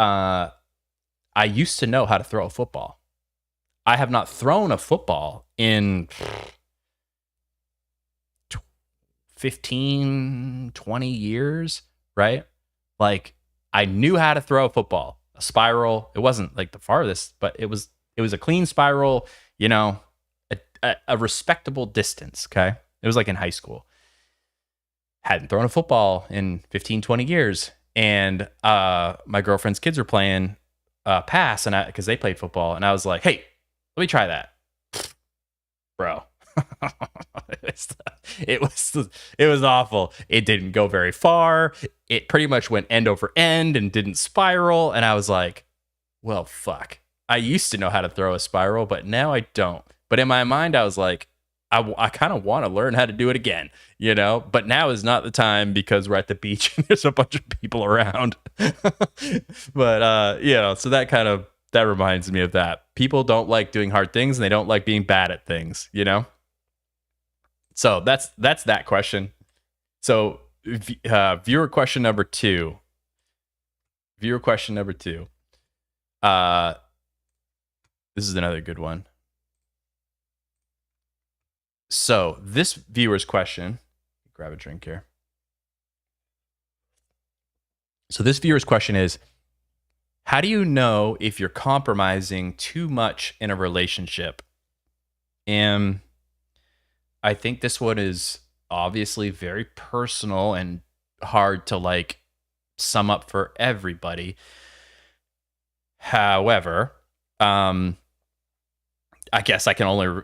I used to know how to throw a football. I have not thrown a football in 15, 20 years, right? Like I knew how to throw a football, a spiral. It wasn't like the farthest, but it was a clean spiral, a respectable distance, okay? It was like in high school. Hadn't thrown a football in 15, 20 years. And my girlfriend's kids were playing pass, and because they played football, and I was like, hey, let me try that, bro. it was awful. It didn't go very far. It pretty much went end over end and didn't spiral. And I was like, well, fuck. I used to know how to throw a spiral, but now I don't. But in my mind, I was like, I kind of want to learn how to do it again, but now is not the time because we're at the beach and there's a bunch of people around. But, so that reminds me of that. People don't like doing hard things and they don't like being bad at things, So that's that question. So viewer question number two. This is another good one. So this viewer's question, grab a drink here. So this viewer's question is, how do you know if you're compromising too much in a relationship? And I think this one is obviously very personal and hard to like sum up for everybody. However, I guess I've only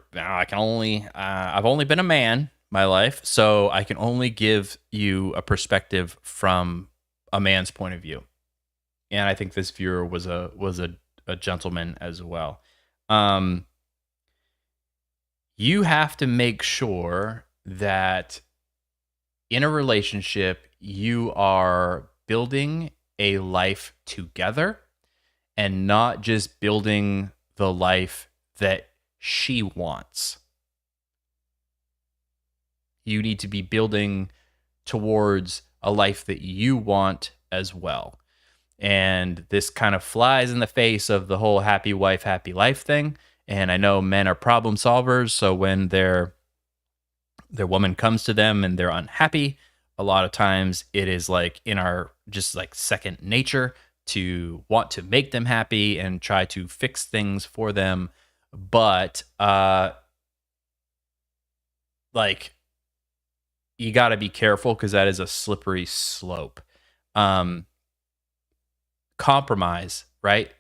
been a man my life, so I can only give you a perspective from a man's point of view. And I think this viewer was a gentleman as well. You have to make sure that in a relationship, you are building a life together and not just building the life that she wants. You need to be building towards a life that you want as well. And this kind of flies in the face of the whole happy wife, happy life thing. And I know men are problem solvers, so when their woman comes to them and they're unhappy, a lot of times it is like in our just like second nature to want to make them happy and try to fix things for them. But like, you got to be careful because that is a slippery slope. Compromise, right?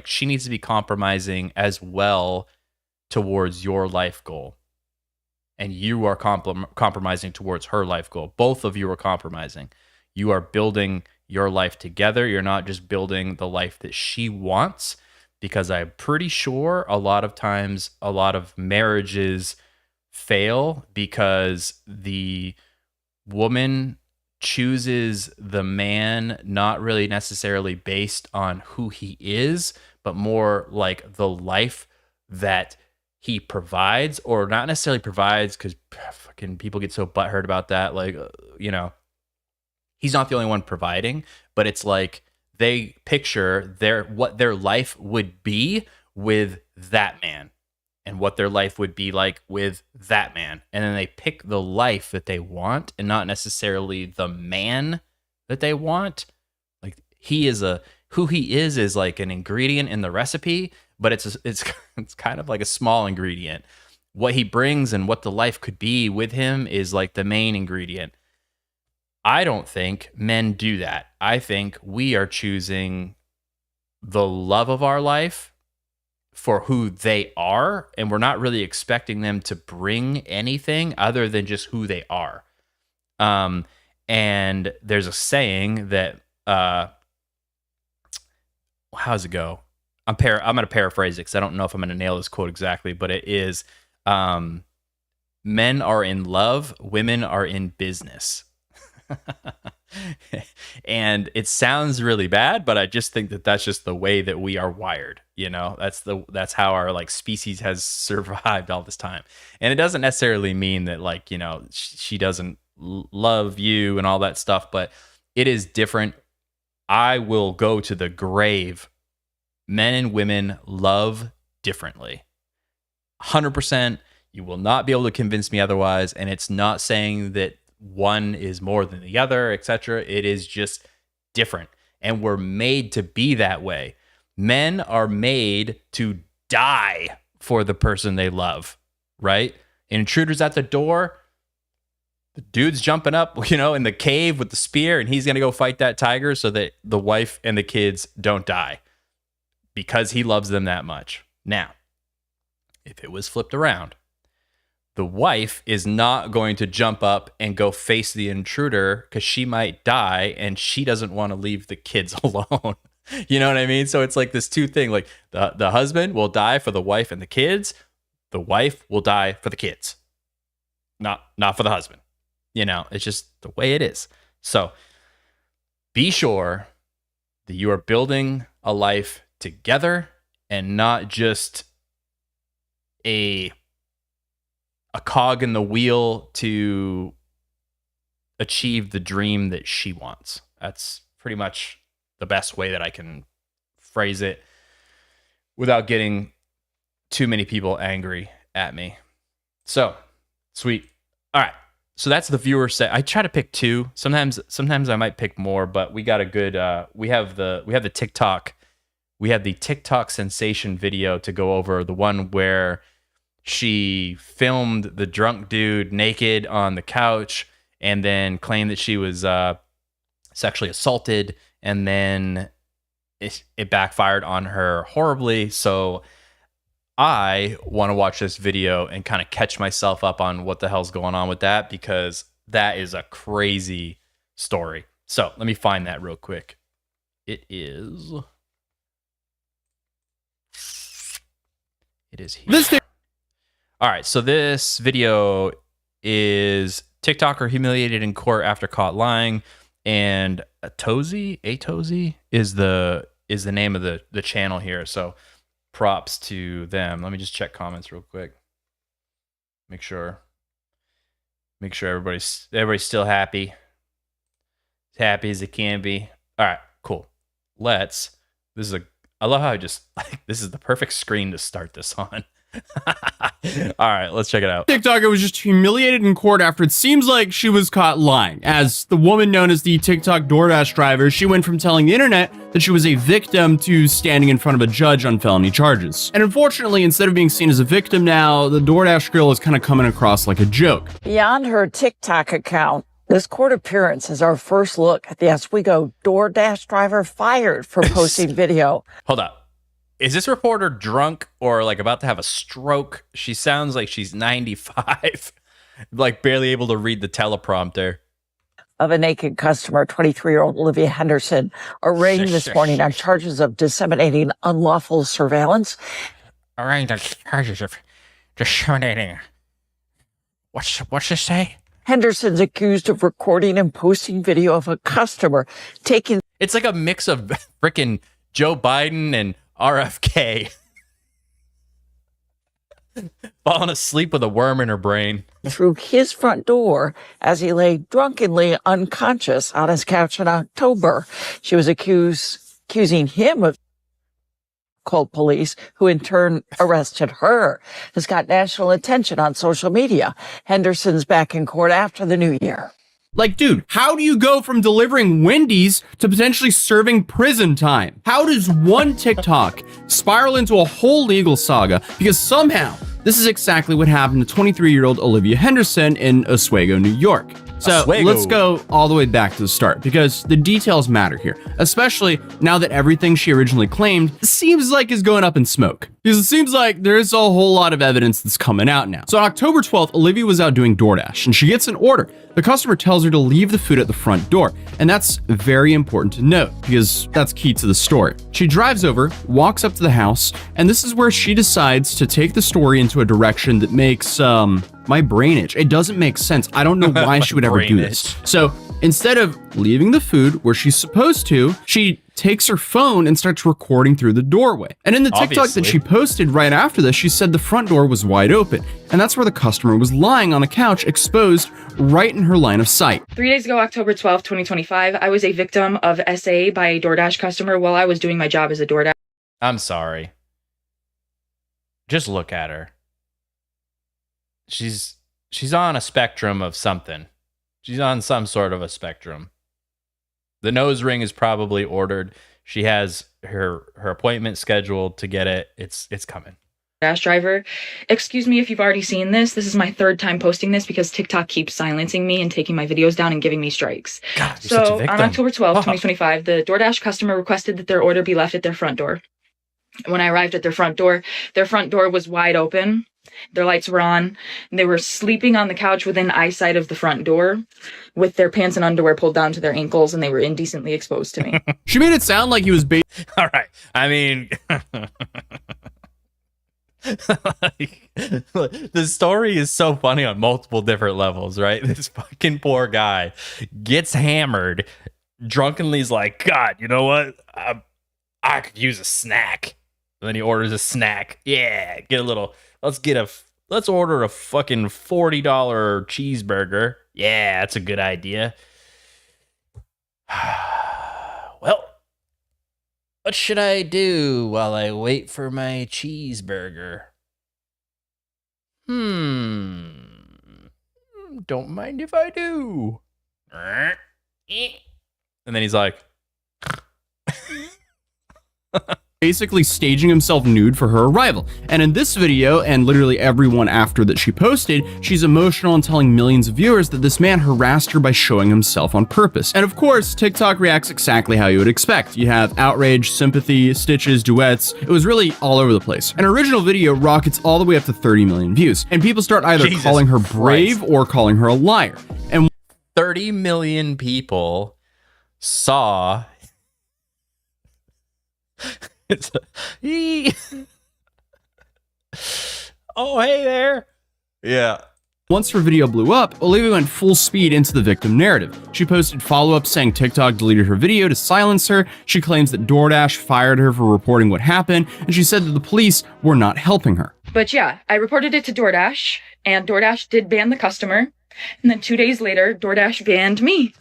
She needs to be compromising as well towards your life goal. And you are compromising towards her life goal. Both of you are compromising. You are building your life together. You're not just building the life that she wants, because I'm pretty sure a lot of times, a lot of marriages fail because the woman chooses the man not really necessarily based on who he is, but more like the life that he provides, or not necessarily provides, because fucking people get so butthurt about that. Like, he's not the only one providing, but it's like they picture what their life would be with that man and what their life would be like with that man. And then they pick the life that they want and not necessarily the man that they want. Like, who he is like an ingredient in the recipe, but it's kind of like a small ingredient. What he brings and what the life could be with him is like the main ingredient. I don't think men do that. I think we are choosing the love of our life for who they are, and we're not really expecting them to bring anything other than just who they are. And there's a saying that how's it go? I'm going to paraphrase it because I don't know if I'm going to nail this quote exactly, but it is, men are in love, women are in business. And it sounds really bad, but I just think that that's just the way that we are wired. That's how our like species has survived all this time. And it doesn't necessarily mean that like, she doesn't love you and all that stuff, but it is different. I will go to the grave. Men and women love differently. 100%. You will not be able to convince me otherwise. And it's not saying that one is more than the other, etc. It is just different. And we're made to be that way. Men are made to die for the person they love, right? Intruders at the door. The dude's jumping up, in the cave with the spear, and he's going to go fight that tiger so that the wife and the kids don't die because he loves them that much. Now, if it was flipped around, the wife is not going to jump up and go face the intruder because she might die and she doesn't want to leave the kids alone. You know what I mean? So it's like this two thing, like the husband will die for the wife and the kids. The wife will die for the kids, not for the husband. It's just the way it is. So be sure that you are building a life together and not just a cog in the wheel to achieve the dream that she wants. That's pretty much the best way that I can phrase it without getting too many people angry at me. So, sweet. All right. So that's the viewer set. I try to pick two. Sometimes I might pick more, but we got a good we have the TikTok. We had the TikTok sensation video to go over, the one where she filmed the drunk dude naked on the couch and then claimed that she was sexually assaulted, and then it backfired on her horribly. So I want to watch this video and kind of catch myself up on what the hell's going on with that, because that is a crazy story. So let me find that real quick. It is here. All right, so this video is TikToker humiliated in court after caught lying, and Atozi is the name of the channel here. So props to them. Let me just check comments real quick. Make sure everybody's still happy. happy as it can be. All right, cool. I love how this is the perfect screen to start this on. All right, let's check it out. TikToker was just humiliated in court after it seems like she was caught lying. As the woman known as the TikTok DoorDash driver, she went from telling the internet that she was a victim to standing in front of a judge on felony charges. And unfortunately, instead of being seen as a victim now, the DoorDash girl is kind of coming across like a joke. Beyond her TikTok account, this court appearance is our first look at the Oswego DoorDash driver fired for posting video. Hold up. Is this reporter drunk or like about to have a stroke? She sounds like she's 95, like barely able to read the teleprompter. Of a naked customer, 23-year-old Olivia Henderson, arraigned this morning on charges of disseminating unlawful surveillance. Arraigned on charges of disseminating. What's this say? Henderson's accused of recording and posting video of a customer taking. It's like a mix of freaking Joe Biden and RFK. Falling asleep with a worm in her brain. Through his front door as he lay drunkenly unconscious on his couch in October. She was accusing him of called police, who in turn arrested her. This got national attention on social media. Henderson's back in court after the new year. Like, dude, how do you go from delivering Wendy's to potentially serving prison time? How does one TikTok spiral into a whole legal saga? Because somehow, this is exactly what happened to 23-year-old Olivia Henderson in Oswego, New York. So let's go all the way back to the start, because the details matter here, especially now that everything she originally claimed seems like is going up in smoke. Because it seems like there's a whole lot of evidence that's coming out now. So on October 12th, Olivia was out doing DoorDash and she gets an order. The customer tells her to leave the food at the front door. And that's very important to note because that's key to the story. She drives over, walks up to the house, and this is where she decides to take the story into a direction that makes, my brain itch. It doesn't make sense. I don't know why she would ever do this. So instead of leaving the food where she's supposed to, she takes her phone and starts recording through the doorway. And in the TikTok that she posted right after this, she said the front door was wide open. And that's where the customer was lying on the couch, exposed right in her line of sight. 3 days ago, October 12th, 2025, I was a victim of SA by a DoorDash customer while I was doing my job as a DoorDash. I'm sorry. Just look at her. She's on a spectrum of something. She's on some sort of a spectrum. The nose ring is probably ordered. She has her appointment scheduled to get it. It's coming. Dash driver. Excuse me if you've already seen this. This is my third time posting this because TikTok keeps silencing me and taking my videos down and giving me strikes. God, so on October 12th, 2025, the DoorDash customer requested that their order be left at their front door. When I arrived at their front door was wide open. Their lights were on. And they were sleeping on the couch within eyesight of the front door with their pants and underwear pulled down to their ankles, and they were indecently exposed to me. She made it sound like he was all right. I mean, the story is so funny on multiple different levels, right? This fucking poor guy gets hammered, drunkenly's like, God, you know what? I could use a snack. And then he orders a snack. Yeah, let's order a fucking $40 cheeseburger. Yeah, that's a good idea. Well, what should I do while I wait for my cheeseburger? Don't mind if I do. And then he's like, basically staging himself nude for her arrival. And in this video, and literally everyone after that she posted, she's emotional and telling millions of viewers that this man harassed her by showing himself on purpose. And of course, TikTok reacts exactly how you would expect. You have outrage, sympathy, stitches, duets. It was really all over the place. An original video rockets all the way up to 30 million views. And people start either calling her brave or calling her a liar. And 30 million people saw oh, hey there. Yeah. Once her video blew up, Olivia went full speed into the victim narrative. She posted follow-ups saying TikTok deleted her video to silence her. She claims that DoorDash fired her for reporting what happened, and she said that the police were not helping her. But yeah, I reported it to DoorDash, and DoorDash did ban the customer. And then 2 days later, DoorDash banned me.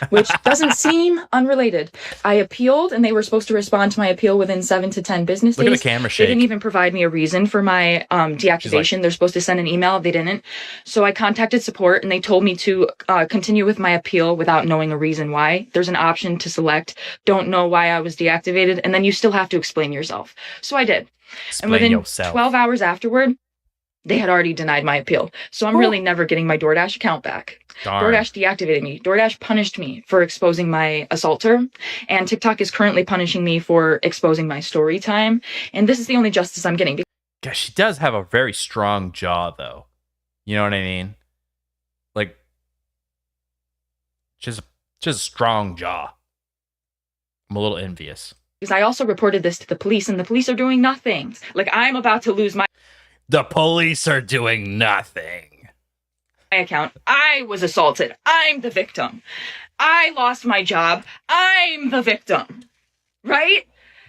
which doesn't seem unrelated. I appealed, and they were supposed to respond to my appeal within 7 to 10 business days. Look at the camera shake. They didn't even provide me a reason for my deactivation. They're supposed to send an email. They didn't. So I contacted support, and they told me to continue with my appeal without knowing a reason why. There's an option to select, don't know why I was deactivated, and then you still have to explain yourself. So I did. And within 12 hours afterward, they had already denied my appeal. So I'm really never getting my DoorDash account back. Darn. DoorDash deactivated me. DoorDash punished me for exposing my assaulter. And TikTok is currently punishing me for exposing my story time. And this is the only justice I'm getting. Gosh, she does have a very strong jaw, though. You know what I mean? Like, just a strong jaw. I'm a little envious. Because I also reported this to the police, and the police are doing nothing. Like, I'm about to lose my... The police are doing nothing. My account. I was assaulted. I'm the victim. I lost my job. I'm the victim. Right?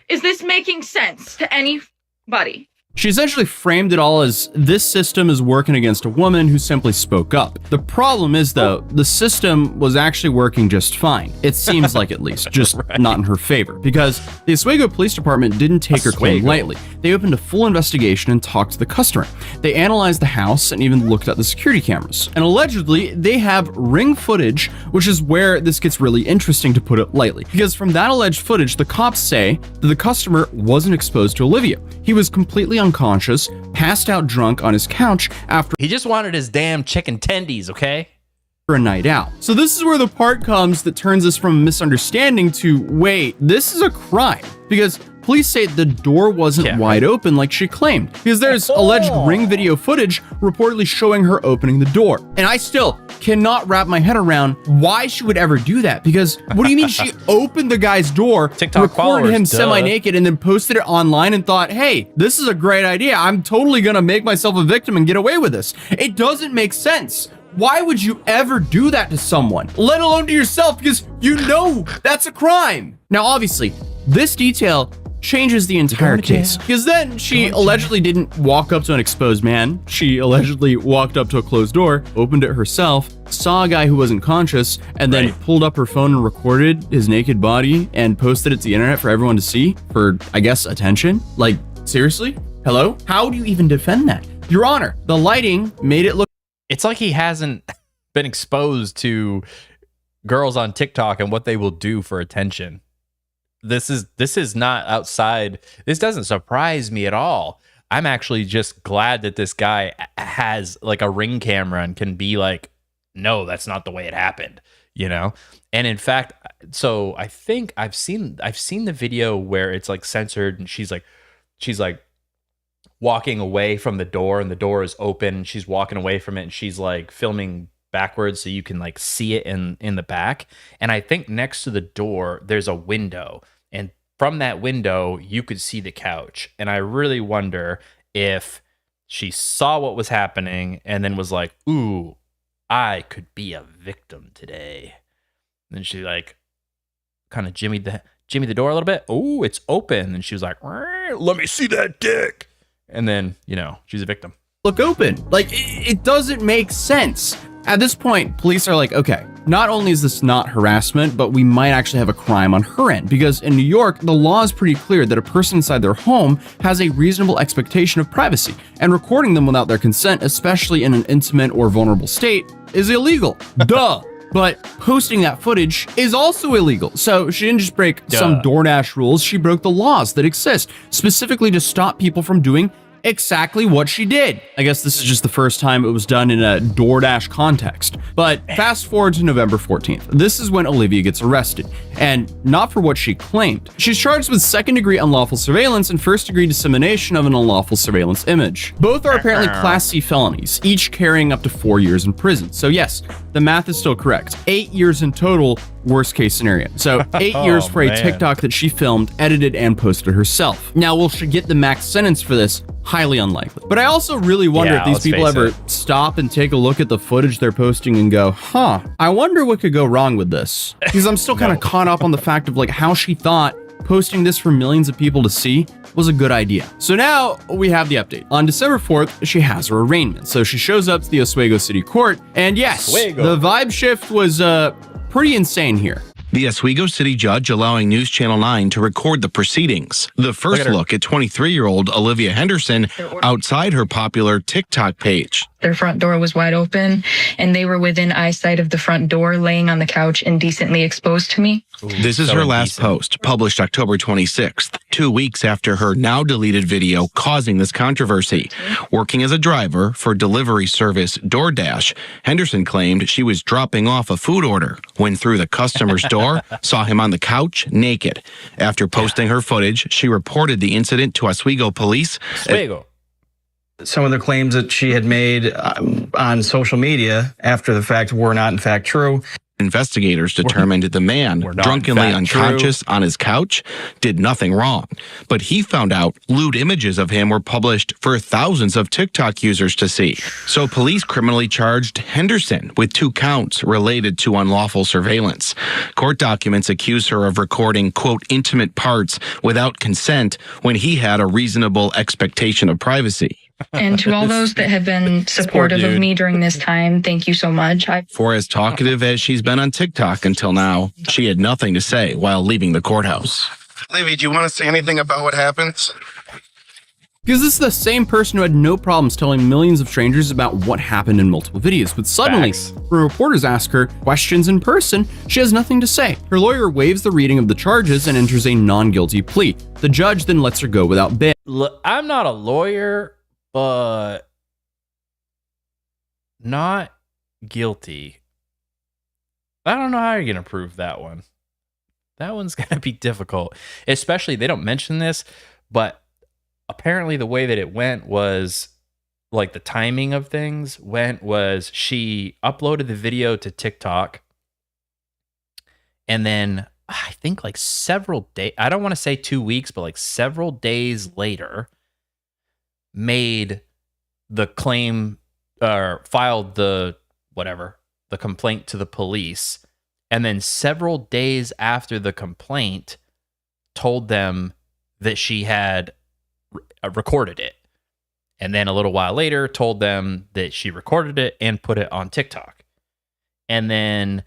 Is this making sense to anybody? She essentially framed it all as this system is working against a woman who simply spoke up. The problem is, though, the system was actually working just fine. It seems like, at least, just not in her favor, because the Oswego Police Department didn't take her claim lightly. They opened a full investigation and talked to the customer. They analyzed the house and even looked at the security cameras. And allegedly, they have ring footage, which is where this gets really interesting, to put it lightly. Because from that alleged footage, the cops say that the customer wasn't exposed to Olivia. He was completely unconscious, passed out drunk on his couch after he just wanted his damn chicken tendies, okay? For a night out. So this is where the part comes that turns us from a misunderstanding to, wait, this is a crime. Because police say the door wasn't wide open like she claimed, because there's alleged ring video footage reportedly showing her opening the door. And I still cannot wrap my head around why she would ever do that, because what do you mean she opened the guy's door, TikTok recorded him duh. semi-naked, and then posted it online and thought, hey, this is a great idea. I'm totally gonna make myself a victim and get away with this. It doesn't make sense. Why would you ever do that to someone, let alone to yourself? Because you know that's a crime. Now, obviously, this detail changes the entire case, because then she allegedly didn't walk up to an exposed man. She allegedly walked up to a closed door, opened it herself, saw a guy who wasn't conscious, and then pulled up her phone and recorded his naked body and posted it to the internet for everyone to see for, I guess, attention. Like, seriously? Hello? How do you even defend that? Your Honor, the lighting made it look... It's like he hasn't been exposed to girls on TikTok and what they will do for attention. This is not outside. This doesn't surprise me at all. I'm actually just glad that this guy has like a ring camera and can be like, no, that's not the way it happened, you know? And in fact, so I think I've seen the video where it's like censored and she's like walking away from the door and the door is open and she's walking away from it and she's like filming backwards so you can like see it in the back. And I think next to the door there's a window, and from that window you could see the couch. And I really wonder if she saw what was happening and then was like, ooh, I could be a victim today. And then she like kind of jimmied the door a little bit. Oh, it's open. And she was like, let me see that dick. And then, you know, she's a victim. Look open. Like, it doesn't make sense. At this point, police are like, okay, not only is this not harassment, but we might actually have a crime on her end, because in New York, the law is pretty clear that a person inside their home has a reasonable expectation of privacy, and recording them without their consent, especially in an intimate or vulnerable state, is illegal. Duh. But posting that footage is also illegal. So she didn't just break some DoorDash rules, she broke the laws that exist, specifically to stop people from doing exactly what she did. I guess this is just the first time it was done in a DoorDash context. But fast forward to November 14th. This is when Olivia gets arrested, and not for what she claimed. She's charged with second-degree unlawful surveillance and first-degree dissemination of an unlawful surveillance image. Both are apparently Class C felonies, each carrying up to 4 years in prison. So yes, the math is still correct. 8 years in total, worst case scenario. So 8 years for a TikTok that she filmed, edited, and posted herself. Now, will she get the max sentence for this? Highly unlikely. But I also really wonder if these people ever stop and take a look at the footage they're posting and go, huh, I wonder what could go wrong with this. Because I'm still kind of caught up on the fact of like how she thought posting this for millions of people to see was a good idea. So now we have the update. On December 4th, she has her arraignment. So she shows up to the Oswego City Court, and yes, the vibe shift was pretty insane here. The Oswego City judge allowing News Channel 9 to record the proceedings. The first look at 23-year-old Olivia Henderson outside her popular TikTok page. Their front door was wide open, and they were within eyesight of the front door, laying on the couch, indecently exposed to me. This is her last post, published October 26th, 2 weeks after her now deleted video causing this controversy. Working as a driver for delivery service DoorDash, Henderson claimed she was dropping off a food order when through the customer's door, saw him on the couch naked. After posting her footage, she reported the incident to Oswego police. Some of the claims that she had made on social media after the fact were not in fact true. Investigators determined the man, drunkenly unconscious on his couch, did nothing wrong. But he found out lewd images of him were published for thousands of TikTok users to see. So police criminally charged Henderson with 2 counts related to unlawful surveillance. Court documents accuse her of recording, quote, intimate parts without consent when he had a reasonable expectation of privacy. And to all those that have been supportive of me during this time, thank you so much. For as talkative as she's been on TikTok until now, she had nothing to say while leaving the courthouse. Livy, do you want to say anything about what happened? Because this is the same person who had no problems telling millions of strangers about what happened in multiple videos, but suddenly, when reporters ask her questions in person, she has nothing to say. Her lawyer waives the reading of the charges and enters a non-guilty plea. The judge then lets her go without bail. Look, I'm not a lawyer, but not guilty. I don't know how you're going to prove that one. That one's going to be difficult. Especially, they don't mention this, but apparently the way that it went was, like the timing of things was she uploaded the video to TikTok, and then I think like several days, I don't want to say 2 weeks, but like several days later, made the claim or filed the complaint to the police, and then several days after the complaint told them that she had recorded it, and then a little while later told them that she recorded it and put it on TikTok. And then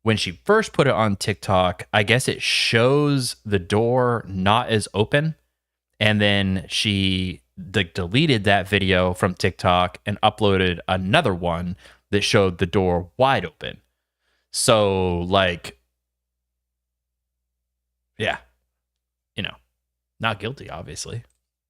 when she first put it on TikTok, I guess it shows the door not as open, and then she deleted that video from TikTok and uploaded another one that showed the door wide open. So, like, yeah, not guilty, obviously.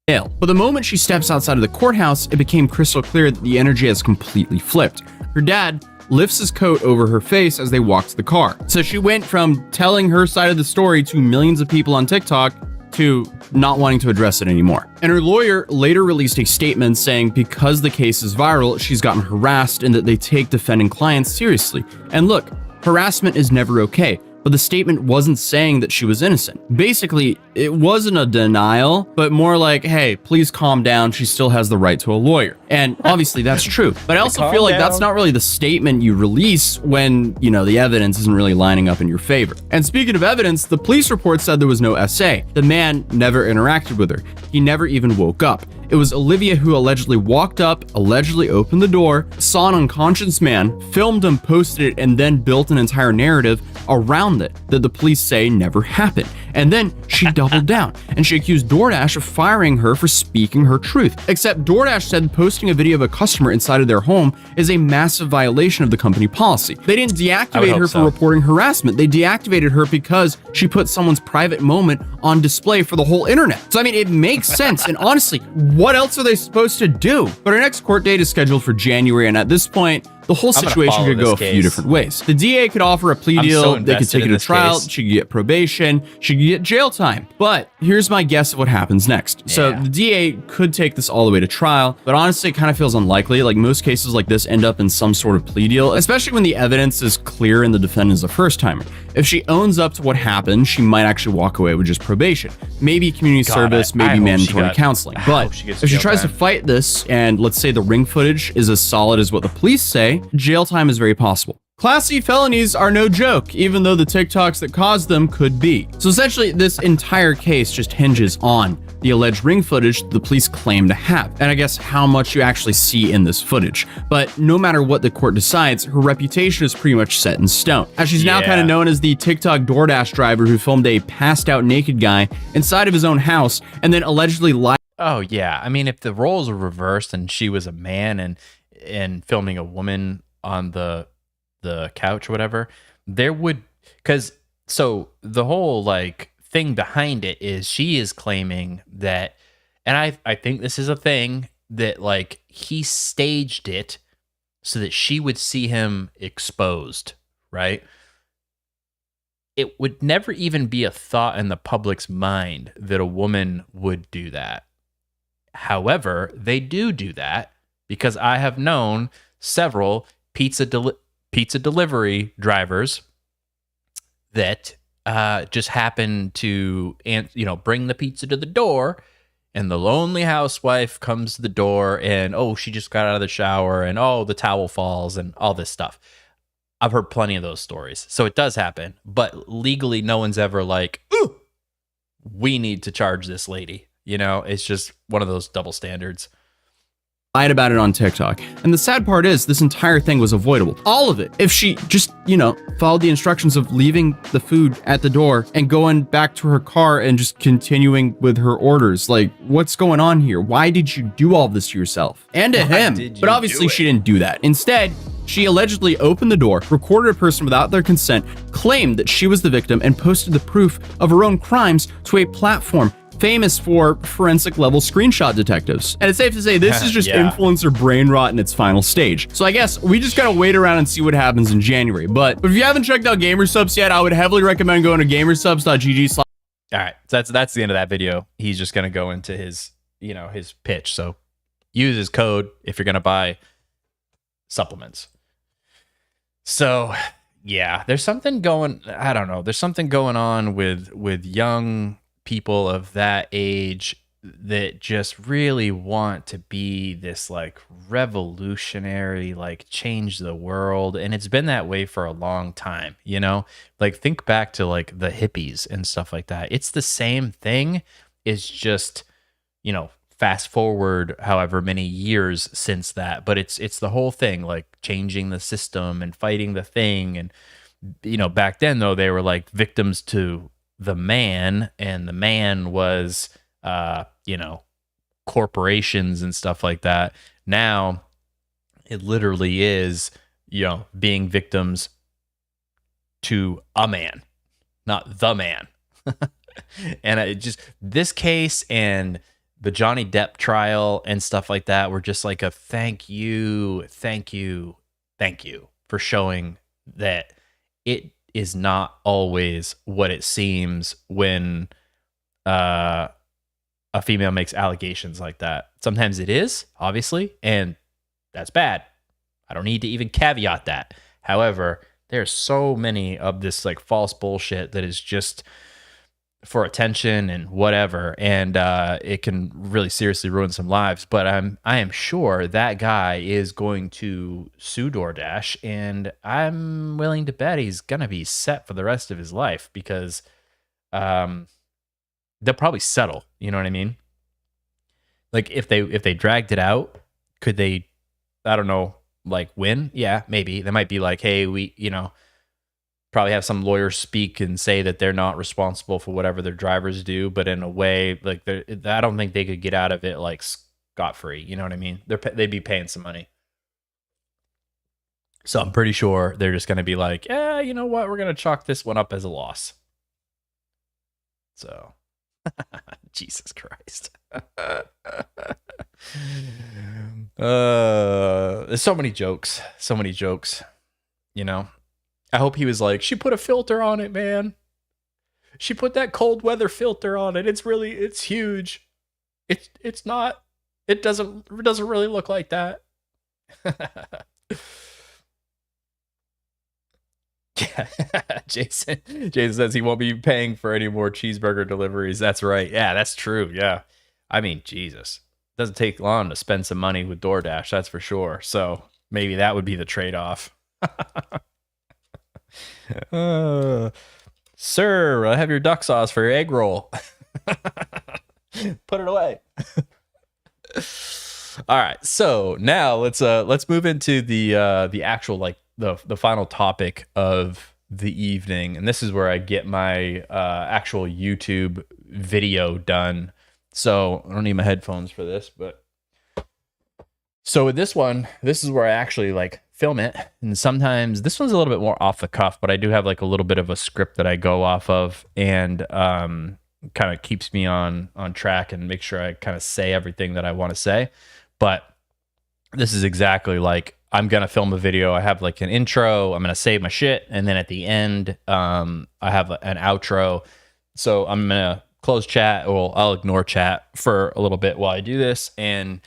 But the moment she steps outside of the courthouse, it became crystal clear that the energy has completely flipped. Her dad lifts his coat over her face as they walk to the car. So she went from telling her side of the story to millions of people on TikTok to not wanting to address it anymore. And her lawyer later released a statement saying because the case is viral, she's gotten harassed and that they take defending clients seriously. And look, harassment is never okay, but the statement wasn't saying that she was innocent. Basically, it wasn't a denial, but more like, hey, please calm down. She still has the right to a lawyer. And obviously that's true. But I also feel like that's not really the statement you release when, the evidence isn't really lining up in your favor. And speaking of evidence, the police report said there was no SA. The man never interacted with her. He never even woke up. It was Olivia who allegedly walked up, allegedly opened the door, saw an unconscious man, filmed him, posted it, and then built an entire narrative around it that the police say never happened. And then she doubled down and she accused DoorDash of firing her for speaking her truth. Except DoorDash said posting a video of a customer inside of their home is a massive violation of the company policy. They didn't deactivate her for reporting harassment. They deactivated her because she put someone's private moment on display for the whole internet. So I mean, it makes sense. And honestly, what else are they supposed to do? But our next court date is scheduled for January, and at this point, the whole situation could go a few different ways. The DA could offer a plea deal, they could take it to trial, she could get probation, she could get jail time. But here's my guess of what happens next. So the DA could take this all the way to trial, but honestly, it kind of feels unlikely. Like most cases like this end up in some sort of plea deal, especially when the evidence is clear and the defendant is a first-timer. If she owns up to what happened, she might actually walk away with just probation. Maybe community service, maybe mandatory counseling. But if she tries to fight this, and let's say the ring footage is as solid as what the police say, jail time is very possible. Class C felonies are no joke, even though the TikToks that caused them could be. So essentially, this entire case just hinges on the alleged ring footage the police claim to have, and I guess how much you actually see in this footage. But no matter what the court decides, her reputation is pretty much set in stone, as she's now kind of known as the TikTok DoorDash driver who filmed a passed out naked guy inside of his own house and then allegedly lied. Oh yeah, I mean, if the roles were reversed and she was a man and filming a woman on the couch or whatever, there would, because so the whole like thing behind it is she is claiming that, and I think this is a thing, that like he staged it so that she would see him exposed, right? It would never even be a thought in the public's mind that a woman would do that. However, they do that because I have known several pizza delivery drivers that just happen to bring the pizza to the door, and the lonely housewife comes to the door and, oh, she just got out of the shower and, oh, the towel falls and all this stuff. I've heard plenty of those stories. So it does happen, but legally no one's ever like, ooh, we need to charge this lady. It's just one of those double standards. Lied about it on TikTok. And the sad part is this entire thing was avoidable. All of it. If she just, followed the instructions of leaving the food at the door and going back to her car and just continuing with her orders. Like, what's going on here? Why did you do all this to yourself? And to him. But obviously she didn't do that. Instead, she allegedly opened the door, recorded a person without their consent, claimed that she was the victim, and posted the proof of her own crimes to a platform famous for forensic level screenshot detectives. And it's safe to say this is just influencer brain rot in its final stage. So I guess we just gotta wait around and see what happens in January. But if you haven't checked out Gamersubs yet, I would heavily recommend going to gamersubs.gg. All right, so that's the end of that video. He's just gonna go into his his pitch. So use his code if you're gonna buy supplements. So yeah, there's something going. I don't know. There's something going on with young people of that age that just really want to be this like revolutionary, like change the world. And it's been that way for a long time, like think back to like the hippies and stuff like that. It's the same thing. It's just, fast forward however many years since that, but it's the whole thing, like changing the system and fighting the thing. And, back then though, they were like victims to the man, and the man was, corporations and stuff like that. Now it literally is, being victims to a man, not the man. And this case and the Johnny Depp trial and stuff like that were just like a thank you for showing that it is not always what it seems when a female makes allegations like that. Sometimes it is, obviously, and that's bad. I don't need to even caveat that. However, there's so many of this like false bullshit that is just for attention and whatever, and it can really seriously ruin some lives. But I am sure that guy is going to sue DoorDash, and I'm willing to bet he's gonna be set for the rest of his life because they'll probably settle. You know what I mean? Like if they dragged it out, could they? I don't know. Like win? Yeah, maybe. They might be like, hey, we probably have some lawyers speak and say that they're not responsible for whatever their drivers do, but in a way, like I don't think they could get out of it like scot-free. You know what I mean? They'd be paying some money. So I'm pretty sure they're just going to be like, yeah, you know what? We're going to chalk this one up as a loss. So, Jesus Christ. There's so many jokes. I hope he was like, she put a filter on it, man. She put that cold weather filter on it. It's huge. It's not, it doesn't really look like that. Yeah. Jason says he won't be paying for any more cheeseburger deliveries. That's right. Yeah, that's true. Yeah. I mean, Jesus. It doesn't take long to spend some money with DoorDash, that's for sure. So maybe that would be the trade-off. Sir, I have your duck sauce for your egg roll. Put it away. All right, so now let's move into the actual, like, the final topic of the evening, and this is where I get my actual YouTube video done. So I don't need my headphones for this, but so with this one, this is where I actually like film it, and sometimes this one's a little bit more off the cuff, but I do have like a little bit of a script that I go off of, and kind of keeps me on track and make sure I kind of say everything that I want to say. But this is exactly like, I'm going to film a video. I have like an intro, I'm going to say my shit, and then at the end, I have an outro. So I'm going to close chat, or I'll ignore chat for a little bit while I do this, and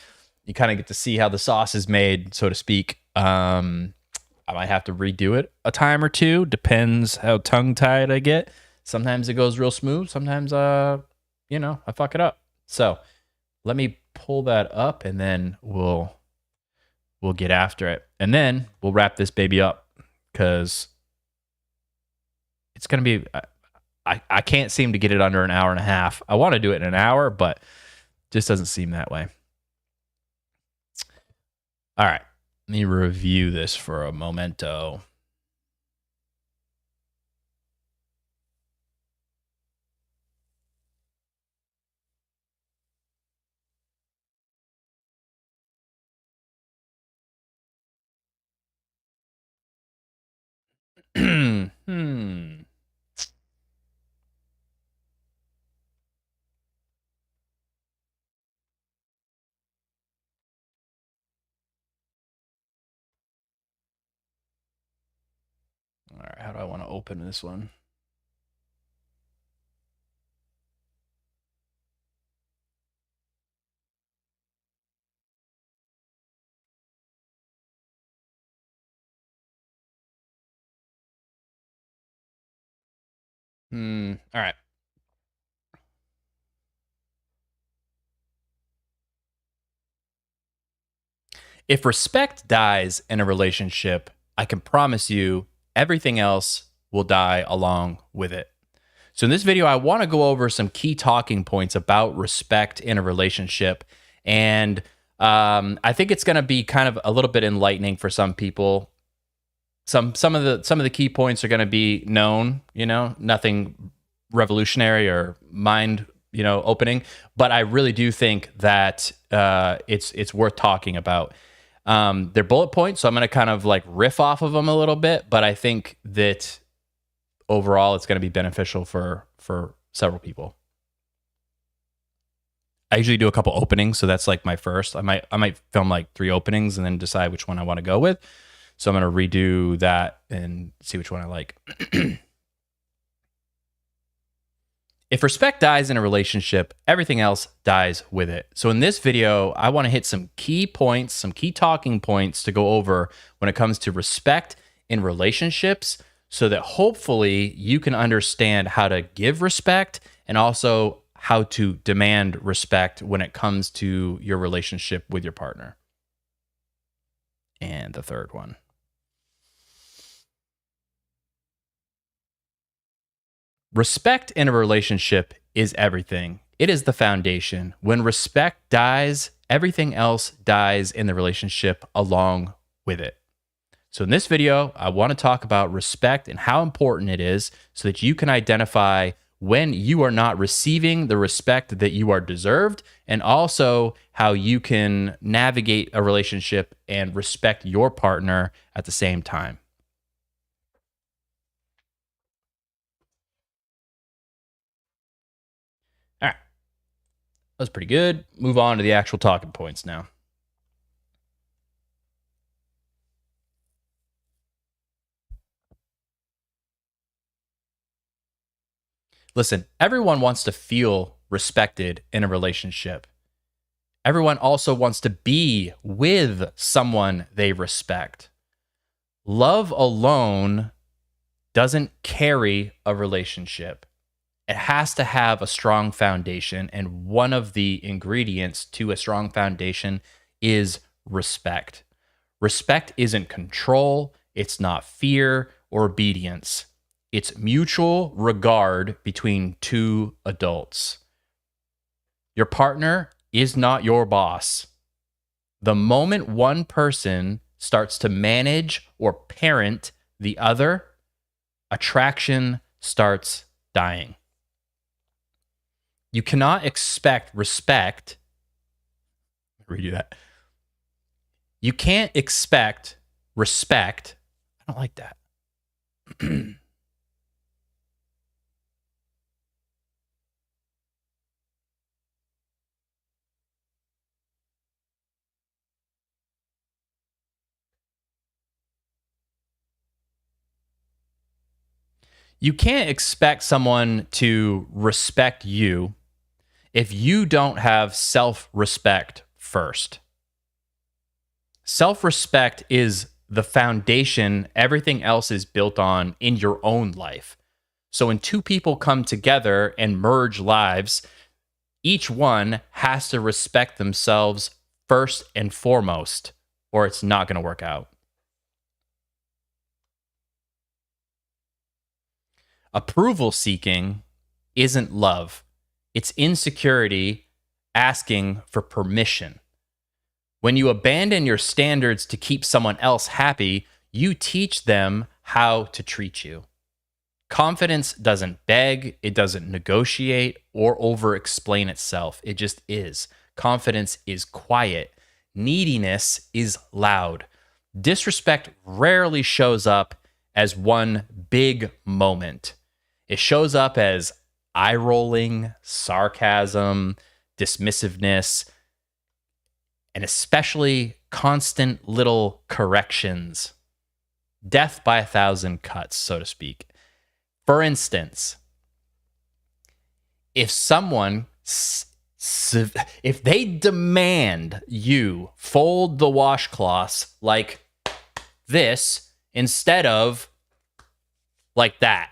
you kind of get to see how the sauce is made, so to speak. I might have to redo it a time or two, depends how tongue-tied I get. Sometimes it goes real smooth, sometimes I fuck it up. So let me pull that up, and then we'll get after it, and then we'll wrap this baby up, because it's gonna be, I can't seem to get it under an hour and a half. I want to do it in an hour, but it just doesn't seem that way. All right, let me review this for a momento. All right, how do I want to open this one? All right. If respect dies in a relationship, I can promise you everything else will die along with it. So in this video, I want to go over some key talking points about respect in a relationship. And I think it's going to be kind of a little bit enlightening for some people. Some of the key points are going to be known, nothing revolutionary or mind, opening. But I really do think that it's worth talking about. They're bullet points, so I'm going to kind of like riff off of them a little bit, but I think that overall it's going to be beneficial for several people. I usually do a couple openings, so that's like my first. I might film like 3 openings and then decide which one I want to go with. So I'm going to redo that and see which one I like. If respect dies in a relationship, everything else dies with it. So in this video, I want to hit some key points, some key talking points to go over when it comes to respect in relationships, so that hopefully you can understand how to give respect and also how to demand respect when it comes to your relationship with your partner. And the third one. Respect in a relationship is everything. It is the foundation. When respect dies, everything else dies in the relationship along with it. So in this video, I want to talk about respect and how important it is, so that you can identify when you are not receiving the respect that you are deserved, and also how you can navigate a relationship and respect your partner at the same time. All right, that's pretty good. Move on to the actual talking points now. Listen, everyone wants to feel respected in a relationship. Everyone also wants to be with someone they respect. Love alone doesn't carry a relationship. It has to have a strong foundation, and one of the ingredients to a strong foundation is respect. Respect isn't control, it's not fear or obedience. It's mutual regard between two adults. Your partner is not your boss. The moment one person starts to manage or parent the other, attraction starts dying. You cannot expect respect. Redo that. You can't expect respect. I don't like that. You can't expect someone to respect you if you don't have self-respect first. Self-respect is the foundation everything else is built on in your own life. So when two people come together and merge lives, each one has to respect themselves first and foremost, or it's not going to work out. Approval seeking isn't love. It's insecurity asking for permission. When you abandon your standards to keep someone else happy, you teach them how to treat you. Confidence doesn't beg, it doesn't negotiate or over-explain itself. It just is. Confidence is quiet. Neediness is loud. Disrespect rarely shows up as one big moment. It shows up as eye-rolling, sarcasm, dismissiveness, and especially constant little corrections. Death by 1,000 cuts, so to speak. For instance, if someone, if they demand you fold the washcloths like this instead of like that,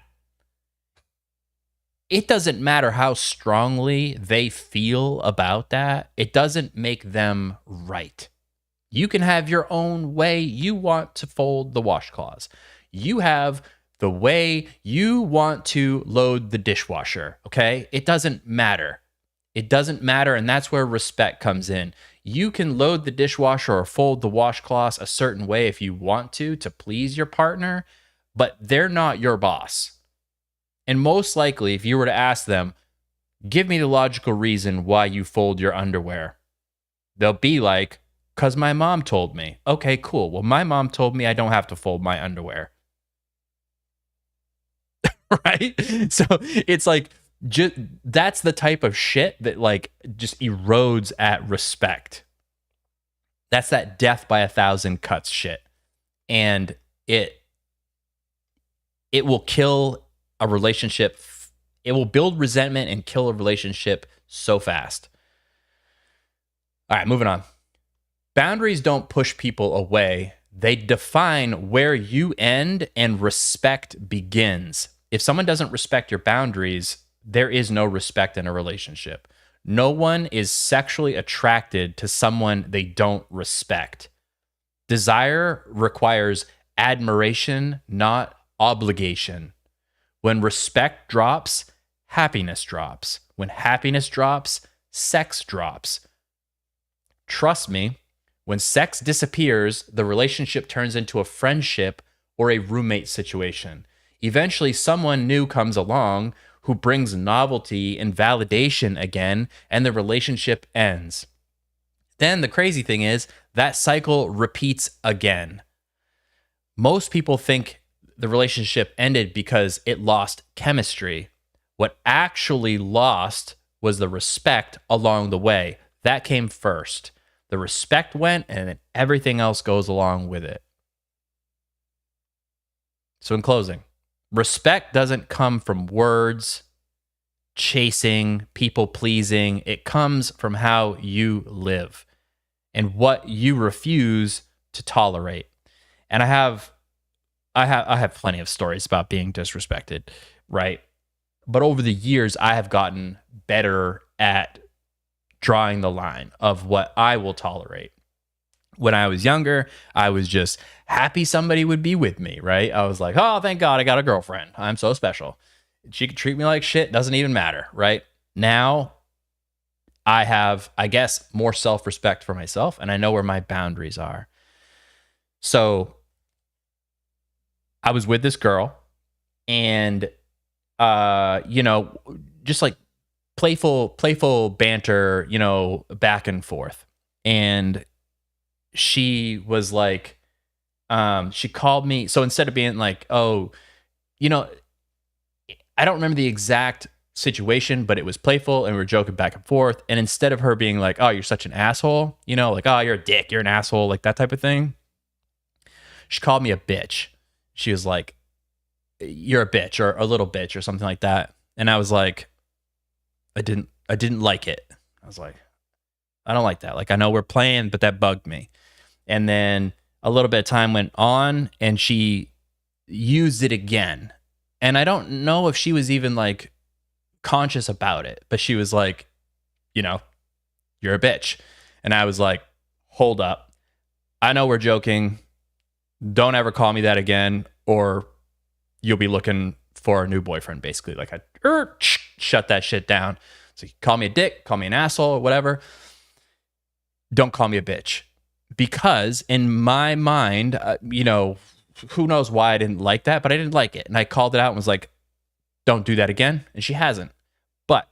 it doesn't matter how strongly they feel about that. It doesn't make them right. You can have your own way you want to fold the washcloths. You have the way you want to load the dishwasher, okay? It doesn't matter. It doesn't matter, and that's where respect comes in. You can load the dishwasher or fold the washcloths a certain way if you want to please your partner, but they're not your boss. And most likely, if you were to ask them, give me the logical reason why you fold your underwear, they'll be like, because my mom told me. Okay, cool. Well, my mom told me I don't have to fold my underwear. Right? So it's like, that's the type of shit that like just erodes at respect. That's that death by 1,000 cuts shit. And it will kill a relationship. It will build resentment and kill a relationship so fast. All right, moving on. Boundaries don't push people away. They define where you end and respect begins. If someone doesn't respect your boundaries, there is no respect in a relationship. No one is sexually attracted to someone they don't respect. Desire requires admiration, not obligation. When respect drops, happiness drops. When happiness drops, sex drops. Trust me, when sex disappears, the relationship turns into a friendship or a roommate situation. Eventually, someone new comes along who brings novelty and validation again, and the relationship ends. Then the crazy thing is, that cycle repeats again. Most people think the relationship ended because it lost chemistry. What actually lost was the respect along the way. That came first. The respect went, and then everything else goes along with it. So in closing, respect doesn't come from words, chasing, people pleasing. It comes from how you live and what you refuse to tolerate. And I have plenty of stories about being disrespected, right? But over the years, I have gotten better at drawing the line of what I will tolerate. When I was younger, I was just happy somebody would be with me, right? I was like, oh, thank God I got a girlfriend. I'm so special. She could treat me like shit. Doesn't even matter, right? Now, I have, I guess, more self-respect for myself, and I know where my boundaries are. So I was with this girl, and, you know, just like playful banter, you know, back and forth. And she was like, she called me. So instead of being like, oh, you know, I don't remember the exact situation, but it was playful and we were joking back and forth. And instead of her being like, oh, you're such an asshole, you know, like, oh, you're a dick, you're an asshole, like that type of thing, she called me a bitch. She was like, you're a bitch, or a little bitch, or something like that. And I was like, I didn't like it. I was like, I don't like that. Like, I know we're playing, but that bugged me. And then a little bit of time went on and she used it again. And I don't know if she was even like conscious about it, but she was like, you know, you're a bitch. And I was like, hold up. I know we're joking. Don't ever call me that again, or you'll be looking for a new boyfriend, basically. Like, I shut that shit down. So you call me a dick, call me an asshole, or whatever. Don't call me a bitch. Because in my mind, you know, who knows why I didn't like that, but I didn't like it. And I called it out and was like, don't do that again. And she hasn't. But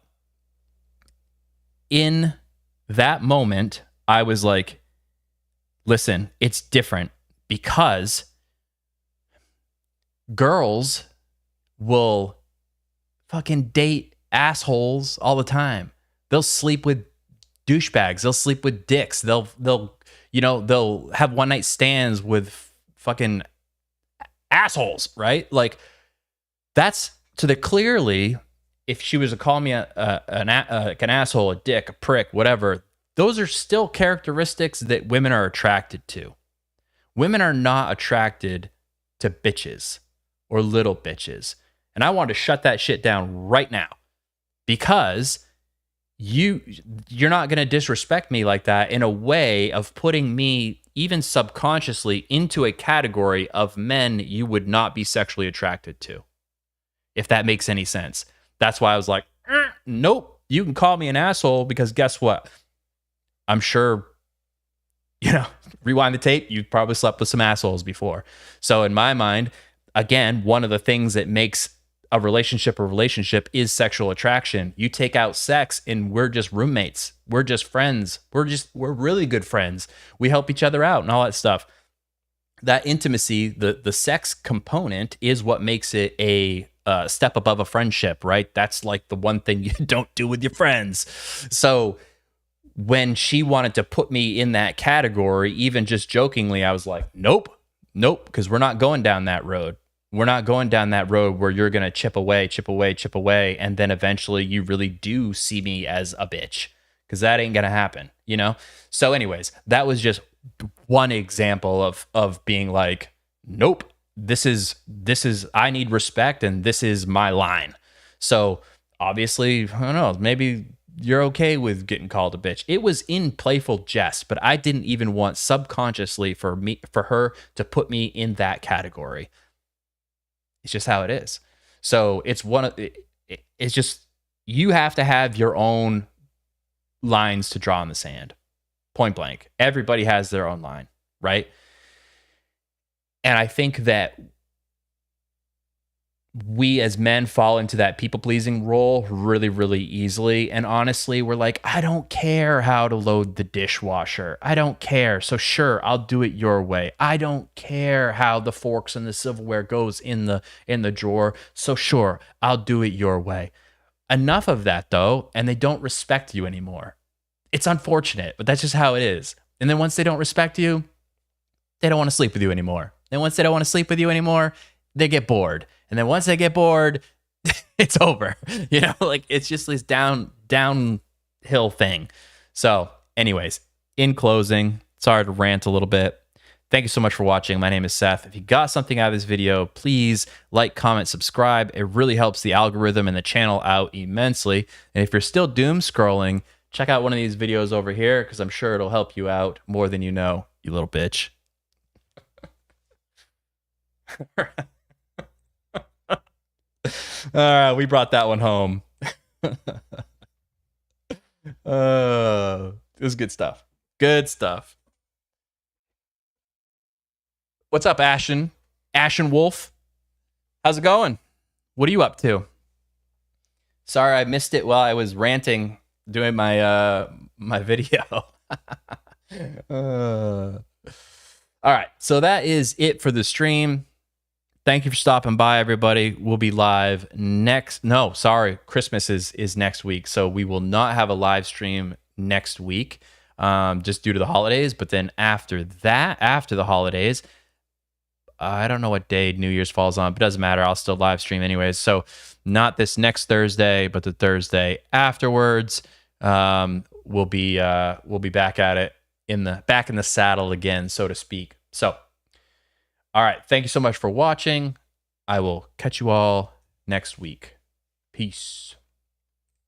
in that moment, I was like, listen, it's different, because girls will fucking date assholes all the time. They'll sleep with douchebags. They'll sleep with dicks. They'll you know, they'll have one night stands with fucking assholes, right? Like, that's to the clearly, if she was to call me an asshole, a dick, a prick, whatever, those are still characteristics that women are attracted to. Women are not attracted to bitches or little bitches. And I want to shut that shit down right now, because you're not going to disrespect me like that in a way of putting me even subconsciously into a category of men you would not be sexually attracted to, if that makes any sense. That's why I was like, nope, you can call me an asshole, because guess what? I'm sure, you know, rewind the tape, you probably slept with some assholes before. So in my mind, again, one of the things that makes a relationship is sexual attraction. You take out sex and we're just roommates. We're just friends. We're really good friends. We help each other out and all that stuff. That intimacy, the sex component, is what makes it a step above a friendship, right? That's like the one thing you don't do with your friends. So when she wanted to put me in that category, even just jokingly, I was like, nope, because we're not going down that road. We're not going down that road where you're going to chip away, and then eventually you really do see me as a bitch, because that ain't going to happen, you know? So anyways, that was just one example of being like, nope, this is I need respect, and this is my line. So obviously, I don't know, maybe you're okay with getting called a bitch. It was in playful jest, but I didn't even want subconsciously for her to put me in that category. It's just how it is. So it's it's just, you have to have your own lines to draw in the sand. Point blank. Everybody has their own line, right? And I think that we as men fall into that people-pleasing role really, really easily. And honestly, we're like, I don't care how to load the dishwasher. I don't care. So sure, I'll do it your way. I don't care how the forks and the silverware goes in the drawer. So sure, I'll do it your way. Enough of that, though, and they don't respect you anymore. It's unfortunate, but that's just how it is. And then once they don't respect you, they don't want to sleep with you anymore. Then once they don't want to sleep with you anymore, they get bored. And then once they get bored, it's over. You know, like, it's just this downhill thing. So anyways, in closing, sorry to rant a little bit. Thank you so much for watching. My name is Seth. If you got something out of this video, please like, comment, subscribe. It really helps the algorithm and the channel out immensely. And if you're still doom scrolling, check out one of these videos over here, because I'm sure it'll help you out more than you know. You little bitch. All right, we brought that one home. It was good stuff. Good stuff. What's up, Ashen? Ashen Wolf? How's it going? What are you up to? Sorry, I missed it while I was ranting, doing my my video. All right, so that is it for the stream. Thank you for stopping by, everybody. We'll be live Christmas is next week, so we will not have a live stream next week, just due to the holidays. But then after the holidays, I don't know what day New Year's falls on, but it doesn't matter. I'll still live stream anyways. So not this next Thursday, but the Thursday afterwards, we'll be back at it back in the saddle again, so to speak. So, all right. Thank you so much for watching. I will catch you all next week. Peace.